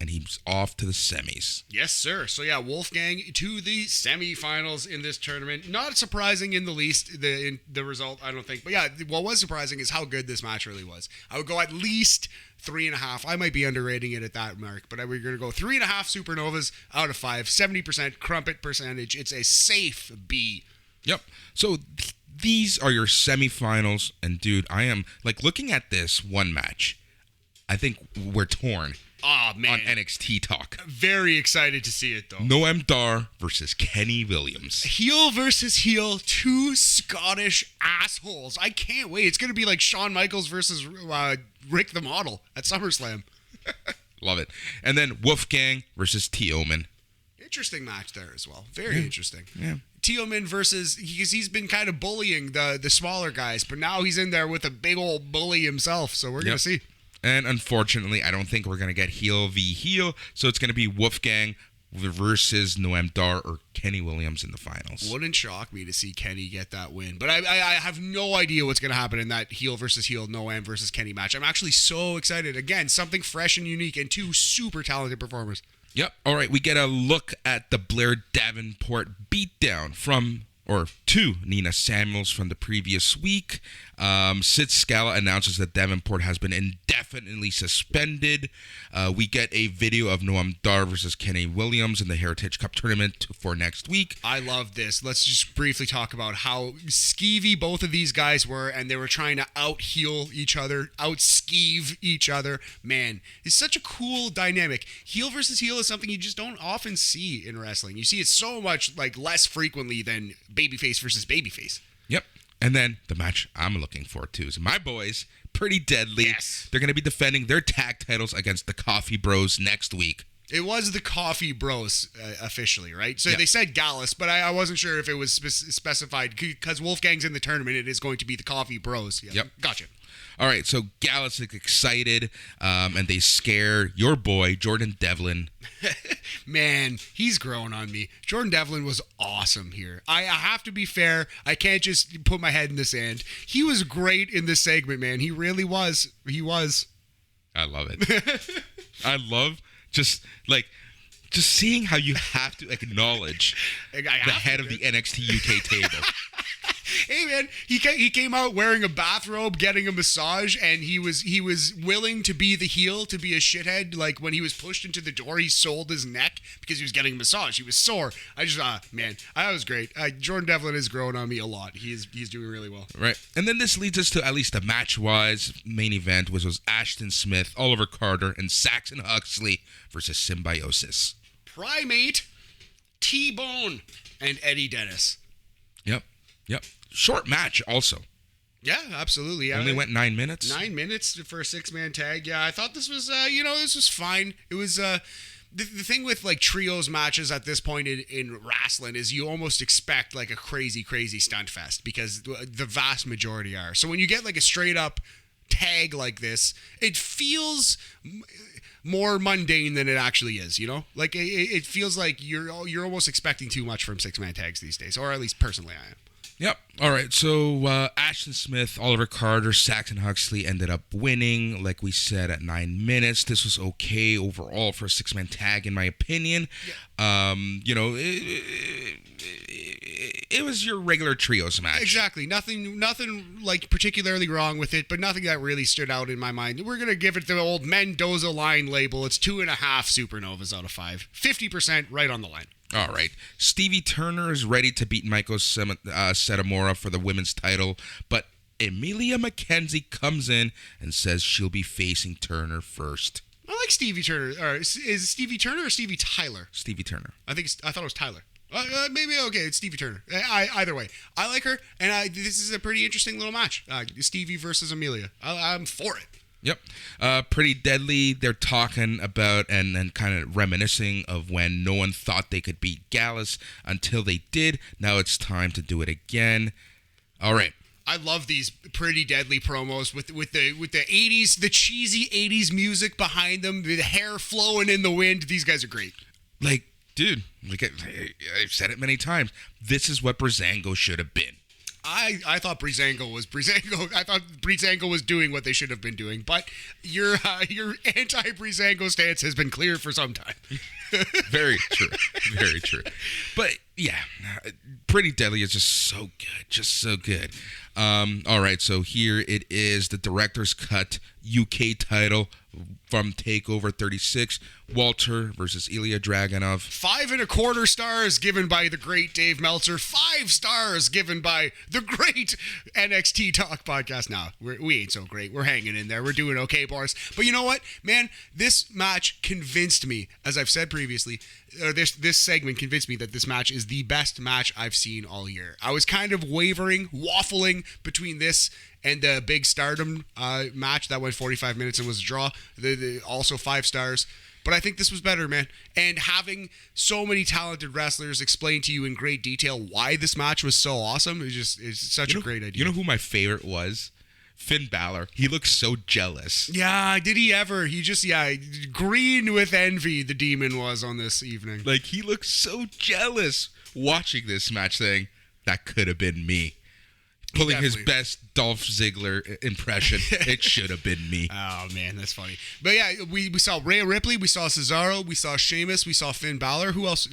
And he's off to the semis. Yes, sir. So, yeah, Wolfgang to the semifinals in this tournament. Not surprising in the least, the result, I don't think. But, yeah, what was surprising is how good this match really was. I would go at least 3.5. I might be underrating it at that mark. But we're going to go 3.5 supernovas out of 5. 70% crumpet percentage. It's a safe B. Yep. So, these are your semifinals. And, dude, I am, like, looking at this one match, I think we're torn. Oh, man. On NXT Talk. Very excited to see it, though. Noam Dar versus Kenny Williams. Heel versus heel, 2 Scottish assholes. I can't wait. It's going to be like Shawn Michaels versus Rick the Model at SummerSlam. Love it. And then Wolfgang versus Teoman. Interesting match there as well. Very interesting. Yeah. Teoman versus, because he's been kind of bullying the smaller guys, but now he's in there with a big old bully himself, so we're going to see. And unfortunately, I don't think we're going to get heel v heel. So it's going to be Wolfgang versus Noam Dar or Kenny Williams in the finals. Wouldn't shock me to see Kenny get that win. But I have no idea what's going to happen in that heel versus heel, Noam versus Kenny match. I'm actually so excited. Again, something fresh and unique and 2 super talented performers. Yep. All right. We get a look at the Blair Davenport beatdown to Nina Samuels from the previous week. Sid Scala announces that Davenport has been indefinitely suspended. We get a video of Noam Dar versus Kenny Williams in the Heritage Cup tournament for next week. I love this. Let's just briefly talk about how skeevy both of these guys were, and they were trying to out-heel each other, out-skeeve each other. Man, it's such a cool dynamic. Heel versus heel is something you just don't often see in wrestling. You see it so much less frequently than babyface versus babyface. Yep. And then the match I'm looking forward to is my boys, Pretty Deadly. Yes. They're going to be defending their tag titles against the Coffee Bros next week. It was the Coffee Bros officially, right? So Yep. They said Gallus, but I wasn't sure if it was specified because Wolfgang's in the tournament. It is going to be the Coffee Bros. Yeah. Yep. Gotcha. All right, so Gallus is excited, and they scare your boy, Jordan Devlin. Man, he's growing on me. Jordan Devlin was awesome here. I have to be fair. I can't just put my head in the sand. He was great in this segment, man. He really was. He was. I love it. I love just seeing how you have to acknowledge the head of the NXT UK table. Hey man, he came out wearing a bathrobe, getting a massage, and he was willing to be the heel, to be a shithead. Like when he was pushed into the door, he sold his neck because he was getting a massage. He was sore. That was great. Jordan Devlin is growing on me a lot. He's doing really well. Right, and then this leads us to at least the match-wise main event, which was Ashton Smith, Oliver Carter, and Saxon Huxley versus Symbiosis. Primate, T-Bone, and Eddie Dennis. Yep. Short match also. Yeah, absolutely. Only went 9 minutes. 9 minutes for a 6-man tag. Yeah, I thought this was, this was fine. It was, the thing with like trios matches at this point in wrestling is you almost expect like a crazy, crazy stunt fest because the vast majority are. So when you get like a straight up tag like this, it feels more mundane than it actually is, you know? Like it feels like you're almost expecting too much from 6-man tags these days, or at least personally I am. Yep. All right. So Ashton Smith, Oliver Carter, Saxon Huxley ended up winning, like we said, at 9 minutes. This was okay overall for a 6-man tag, in my opinion. Yeah. It was your regular trios match. Exactly. Nothing like particularly wrong with it, but nothing that really stood out in my mind. We're gonna give it the old Mendoza line label. It's 2.5 supernovas out of 5. 50% right on the line. All right. Stevie Turner is ready to beat Michael Setamora for the women's title, but Emilia McKenzie comes in and says she'll be facing Turner first. I like Stevie Turner. Is it Stevie Turner or Stevie Tyler? Stevie Turner. I thought it was Tyler. Maybe okay. It's Stevie Turner. Either way, I like her, and this is a pretty interesting little match. Stevie versus Emilia. I'm for it. Yep. Pretty Deadly. They're talking about and kind of reminiscing of when no one thought they could beat Gallus until they did. Now it's time to do it again. All right. I love these Pretty Deadly promos with the 80s, the cheesy 80s music behind them, the hair flowing in the wind. These guys are great. Like, dude, I've said it many times. This is what Breezango should have been. I thought Breezango was Breezango. I thought Breezango was doing what they should have been doing. But your anti-Breezango stance has been clear for some time. Very true. Very true. But yeah, Pretty Deadly is just so good. All right, so here it is, the director's cut UK title from TakeOver 36, Walter versus Ilya Dragunov. 5.25 stars given by the great Dave Meltzer. 5 stars given by the great NXT Talk podcast. Now, we ain't so great. We're hanging in there. We're doing okay, Boris. But you know what, man? This match convinced me, as I've said previously, this segment convinced me that this match is the best match I've seen all year. I was kind of waffling between this and the big Stardom match that went 45 minutes and was a draw. Also 5 stars. But I think this was better, man. And having so many talented wrestlers explain to you in great detail why this match was so awesome it's such a great idea. You know who my favorite was? Finn Balor. He looks so jealous. Yeah, did he ever? He just, green with envy the demon was on this evening. Like, he looks so jealous watching this match saying, that could have been me. Pulling his best Dolph Ziggler impression. It should have been me. Oh, man, that's funny. But yeah, we saw Rhea Ripley, we saw Cesaro, we saw Sheamus, we saw Finn Balor. Who else?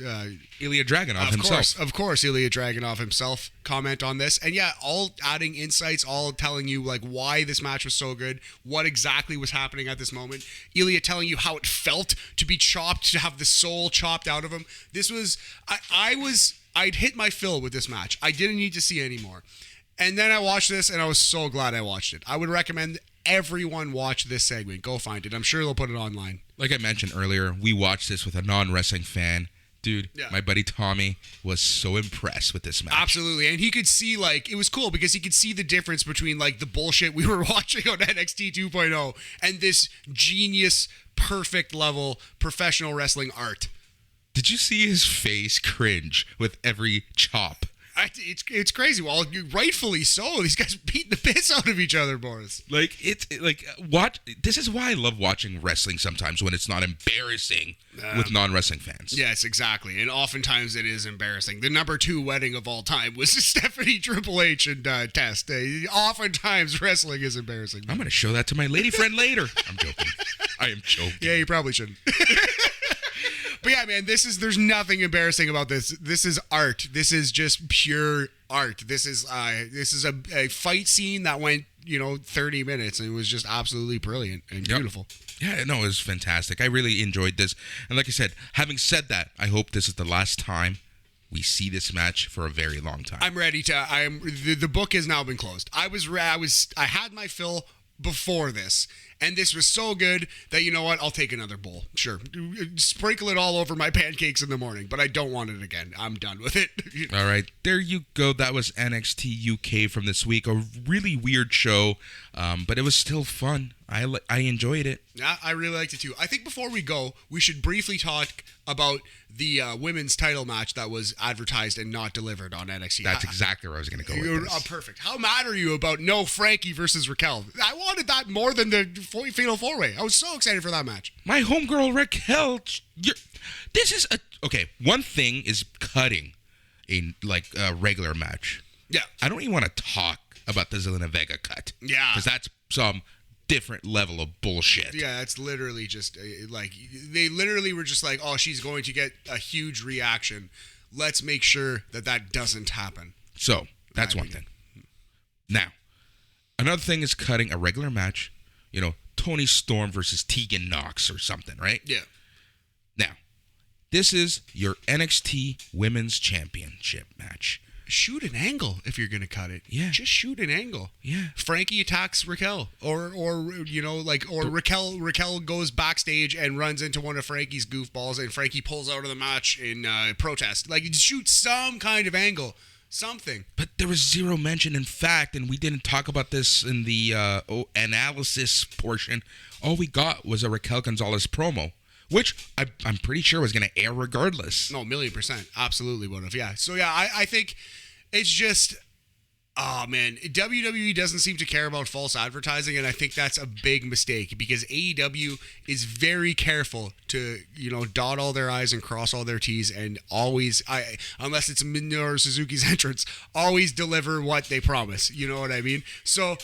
Ilya Dragunov himself. Of course, Ilya Dragunov himself comment on this. And yeah, all adding insights, all telling you like why this match was so good, what exactly was happening at this moment. Ilya telling you how it felt to be chopped, to have the soul chopped out of him. This was, I'd hit my fill with this match. I didn't need to see any more. And then I watched this, and I was so glad I watched it. I would recommend everyone watch this segment. Go find it. I'm sure they'll put it online. Like I mentioned earlier, we watched this with a non-wrestling fan. Dude, my buddy Tommy was so impressed with this match. Absolutely. And he could see, like, it was cool because he could see the difference between, like, the bullshit we were watching on NXT 2.0 and this genius, perfect level professional wrestling art. Did you see his face cringe with every chop? It's crazy. Well, rightfully so. These guys beating the piss out of each other, Boris. This is why I love watching wrestling sometimes when it's not embarrassing with non-wrestling fans. Yes, exactly. And oftentimes it is embarrassing. The number 2 wedding of all time was Stephanie, Triple H, and Test. Oftentimes wrestling is embarrassing. I'm going to show that to my lady friend later. I'm joking. I am joking. Yeah, you probably shouldn't. But yeah, man, there's nothing embarrassing about this. This is art. This is just pure art. This is a fight scene that went, 30 minutes and it was just absolutely brilliant and beautiful. Yeah, no, it was fantastic. I really enjoyed this. And like I said, having said that, I hope this is the last time we see this match for a very long time. I'm ready to. The book has now been closed. I had my fill before this, and this was so good that, you know what, I'll take another bowl. Sure, sprinkle it all over my pancakes in the morning, but I don't want it again. I'm done with it. All right, there you go. That was NXT UK from this week. A really weird show, but it was still fun. I enjoyed it. Yeah, I really liked it too. I think before we go, we should briefly talk about the women's title match that was advertised and not delivered on NXT. That's exactly where I was going to go with this. Perfect. How mad are you about no Frankie versus Raquel? I wanted that more than the Fatal 4-Way. I was so excited for that match. My homegirl Raquel, this is okay. One thing is cutting a regular match. Yeah. I don't even want to talk about the Zelina Vega cut. Yeah. Because that's some different level of bullshit. Yeah, it's literally just like they literally were just like, oh, she's going to get a huge reaction. Let's make sure that doesn't happen. So that's one thing. Now, another thing is cutting a regular match. You know, Toni Storm versus Tegan Nox or something, right? Yeah. Now, this is your NXT Women's Championship match. Shoot an angle if you're gonna cut it. Yeah. Just shoot an angle. Yeah. Frankie attacks Raquel, or Raquel goes backstage and runs into one of Frankie's goofballs, and Frankie pulls out of the match in protest. Like, shoot some kind of angle, something. But there was zero mention. In fact, and we didn't talk about this in the analysis portion. All we got was a Raquel Gonzalez promo, which I'm pretty sure was going to air regardless. No, 1,000,000%. Absolutely would have. Yeah. So, yeah, I think it's just, oh, man. WWE doesn't seem to care about false advertising, and I think that's a big mistake because AEW is very careful to, dot all their I's and cross all their T's and always, unless it's Minoru Suzuki's entrance, always deliver what they promise. You know what I mean? So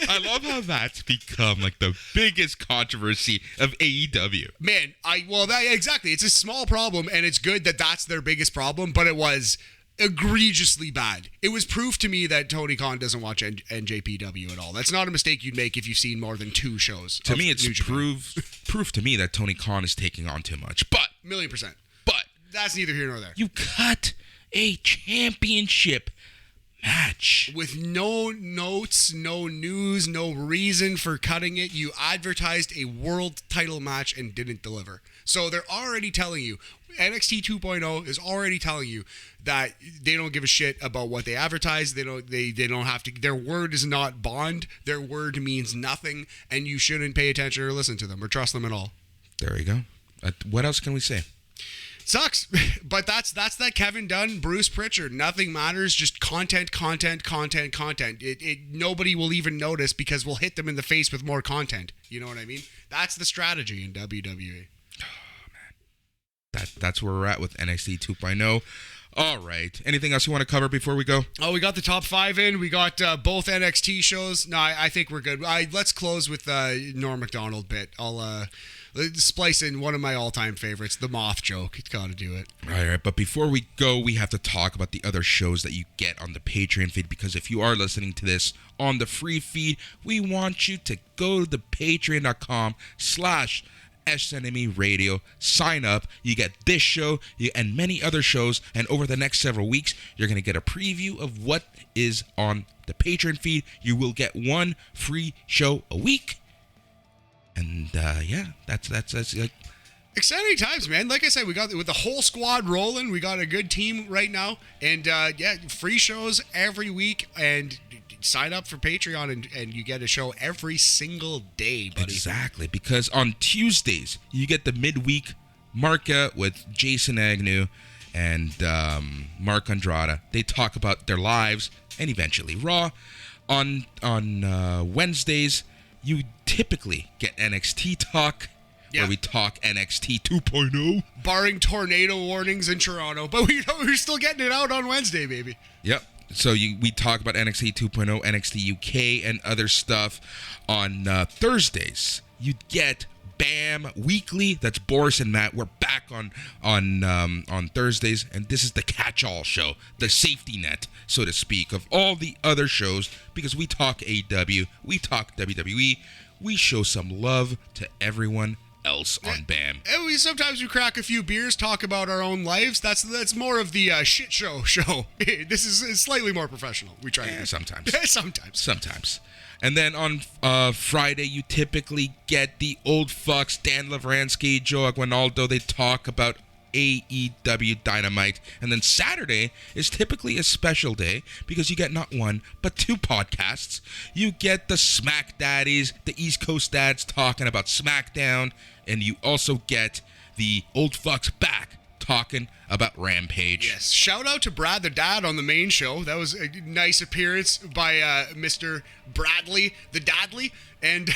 I love how that's become like the biggest controversy of AEW. Man, exactly. It's a small problem, and it's good that that's their biggest problem, but it was egregiously bad. It was proof to me that Tony Khan doesn't watch NJPW at all. That's not a mistake you'd make if you've seen more than 2 shows. To me, it's proof to me that Tony Khan is taking on too much. But 1,000,000%. But that's neither here nor there. You cut a championship match with no notes, no news, no reason for cutting it. You advertised a world title match and didn't deliver. So they're already telling you, NXT 2.0 is already telling you that they don't give a shit about what they advertise. They don't have to. Their word is not bond. Their word means nothing, and you shouldn't pay attention or listen to them or trust them at all. There you go. What else can we say? Sucks, but that's that Kevin Dunn, Bruce Pritchard. Nothing matters, just content. Nobody will even notice because we'll hit them in the face with more content. You know what I mean? That's the strategy in WWE. That's where we're at with NXT 2.0. All right. Anything else you want to cover before we go? Oh, we got the top 5 in. We got both NXT shows. No, I think we're good. Let's close with Norm Macdonald bit. I'll splice in one of my all-time favorites, the Moth joke. It's got to do it. All right. But before we go, we have to talk about the other shows that you get on the Patreon feed, because if you are listening to this on the free feed, we want you to go to the patreon.com/SNME Radio, sign up. You get this show and many other shows, and over the next several weeks you're going to get a preview of what is on the Patreon feed. You will get one free show a week, and that's like exciting times, man. Like I said, we got with the whole squad rolling. We got a good team right now, and free shows every week, and sign up for Patreon and you get a show every single day, buddy. Exactly, because on Tuesdays you get the midweek market with Jason Agnew and Mark Andrade. They talk about their lives and eventually Raw. On Wednesdays you typically get NXT Talk, where we talk NXT 2.0. Barring tornado warnings in Toronto, but we're still getting it out on Wednesday, baby. Yep. So we talk about NXT 2.0, NXT UK, and other stuff. On Thursdays, you get BAM Weekly. That's Boris and Matt. We're back on Thursdays, and this is the catch-all show, the safety net, so to speak, of all the other shows, because we talk AEW, we talk WWE, we show some love to everyone else on BAM. And sometimes we crack a few beers, talk about our own lives. That's more of the shit show. This is slightly more professional. We try to sometimes. Sometimes. And then on Friday, you typically get the old fucks, Dan Lavransky, Joe Aguinaldo. They talk about AEW Dynamite. And then Saturday is typically a special day because you get not one, but 2 podcasts. You get the Smack Daddies, the East Coast Dads talking about SmackDown. And you also get the old fucks back talking about Rampage. Yes. Shout out to Brad the Dad on the main show. That was a nice appearance by Mr. Bradley the Dadley. And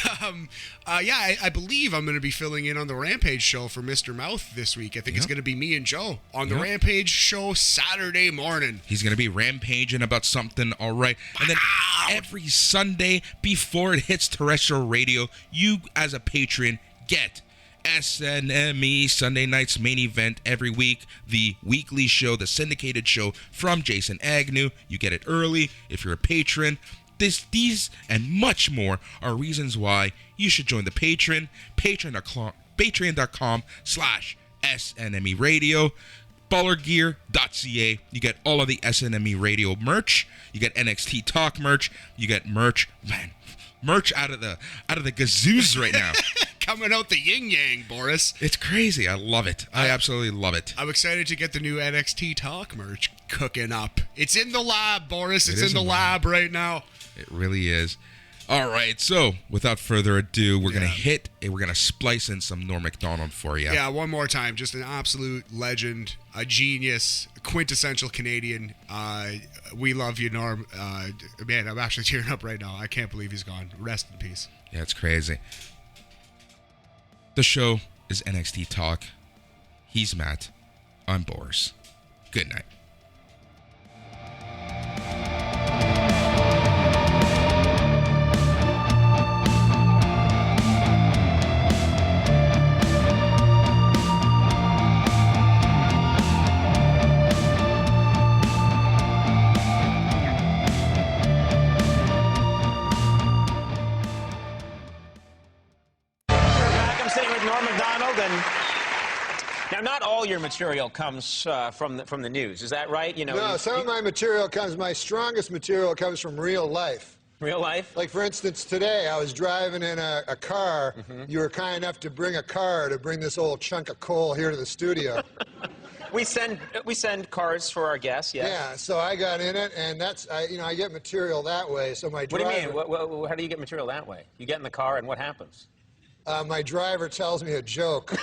I believe I'm going to be filling in on the Rampage show for Mr. Mouth this week. I think it's going to be me and Joe on the Rampage show Saturday morning. He's going to be rampaging about something, all right. And then every Sunday before it hits terrestrial radio, you as a patron get SNME Sunday Night's Main Event every week, the weekly show, the syndicated show from Jason Agnew. You get it early if you're a patron. These and much more are reasons why you should join the Patreon, patreon.com/SNME Radio, ballergear.ca. You get all of the SNME Radio merch. You get NXT Talk merch. You get merch out of the gazoos right now. Coming out the yin-yang, Boris. It's crazy. I love it. I absolutely love it. I'm excited to get the new NXT Talk merch cooking up. It's in the lab, Boris. It's in the lab right now. It really is. All right, so without further ado, we're going to splice in some Norm MacDonald for you. Yeah, one more time. Just an absolute legend, a genius, a quintessential Canadian. We love you, Norm. Man, I'm actually tearing up right now. I can't believe he's gone. Rest in peace. Yeah, it's crazy. The show is NXT Talk. He's Matt. I'm Boris. Good night. Now, not all your material comes from the news. Is that right? You know. No, some of my material comes. My strongest material comes from real life. Real life? Like, for instance, today I was driving in a car. Mm-hmm. You were kind enough to bring a car to bring this old chunk of coal here to the studio. We send cars for our guests. Yes. Yeah. So I got in it, and I get material that way. So my driver. What do you mean? How do you get material that way? You get in the car, and what happens? My driver tells me a joke.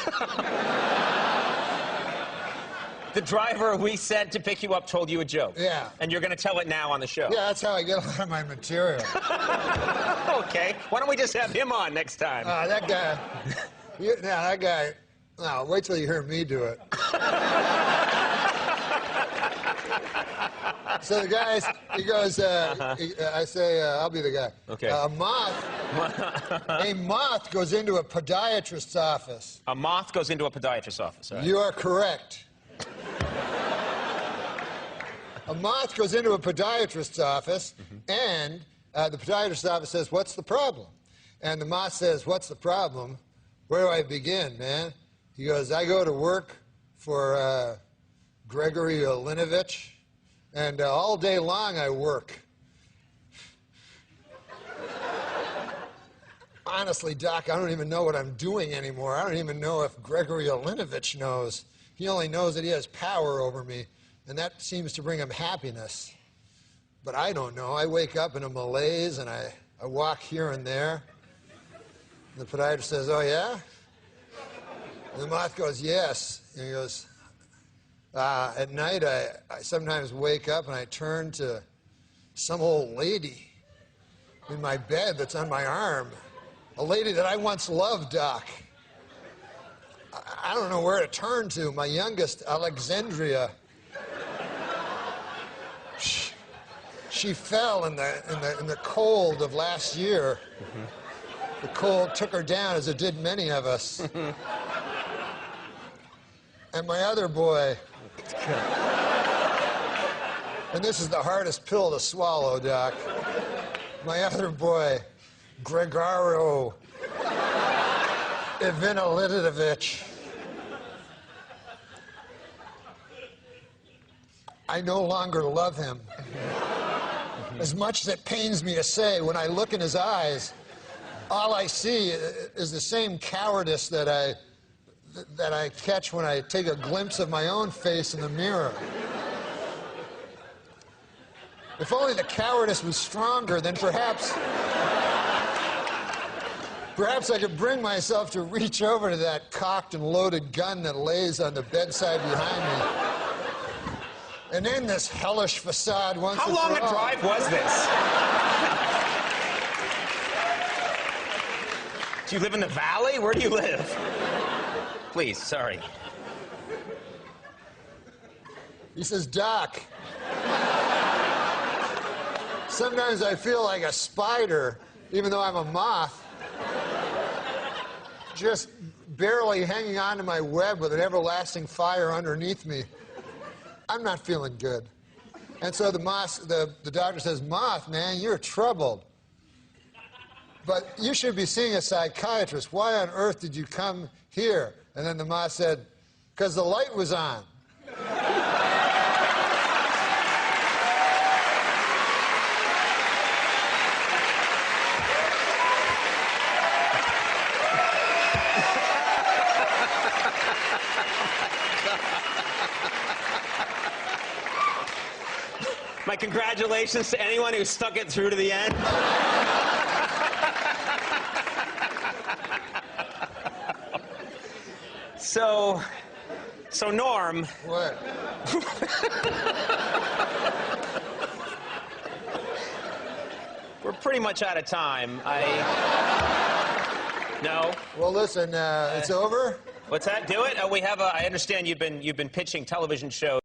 The driver we sent to pick you up told you a joke. Yeah. And you're going to tell it now on the show. Yeah, that's how I get a lot of my material. Okay. Why don't we just have him on next time? That guy. That guy. No, wait till you hear me do it. So the guy, he goes, I say, I'll be the guy. Okay. A moth goes into a podiatrist's office. A moth goes into a podiatrist's office. Right. You are correct. A moth goes into a podiatrist's office, and the podiatrist's office says, "What's the problem?" And the moth says, "What's the problem? Where do I begin, man?" He goes, "I go to work for Gregory Olinovich, and all day long I work." Honestly, Doc, I don't even know what I'm doing anymore. I don't even know if Gregory Olinovich knows. He only knows that he has power over me, and that seems to bring him happiness. But I don't know. I wake up in a malaise, and I walk here and there. And the podiatrist says, "Oh, yeah?" And the moth goes, "Yes." And he goes, at night, I sometimes wake up, and I turn to some old lady in my bed that's on my arm. A lady that I once loved, Doc. I don't know where to turn to. My youngest, Alexandria. She fell in the cold of last year. The cold took her down, as it did many of us. And my other boy. And this is the hardest pill to swallow, Doc. My other boy, Gregorio Ivanilidovich. I no longer love him. As much as it pains me to say, when I look in his eyes, all I see is the same cowardice that I catch when I take a glimpse of my own face in the mirror. If only the cowardice was stronger, then perhaps Perhaps I could bring myself to reach over to that cocked and loaded gun that lays on the bedside behind me and end this hellish facade once and for all. How long a drive was this? Do you live in the valley? Where do you live? Please, sorry. He says, Doc, sometimes I feel like a spider, even though I'm a moth, just barely hanging on to my web with an everlasting fire underneath me. I'm not feeling good. And so the doctor says, Moth, man, you're troubled. But you should be seeing a psychiatrist. Why on earth did you come here? And then the moth said, because the light was on. My congratulations to anyone who stuck it through to the end. So Norm. What? We're pretty much out of time. No. Well, listen, it's over. What's that? Do it. We have. I understand you've been pitching television shows.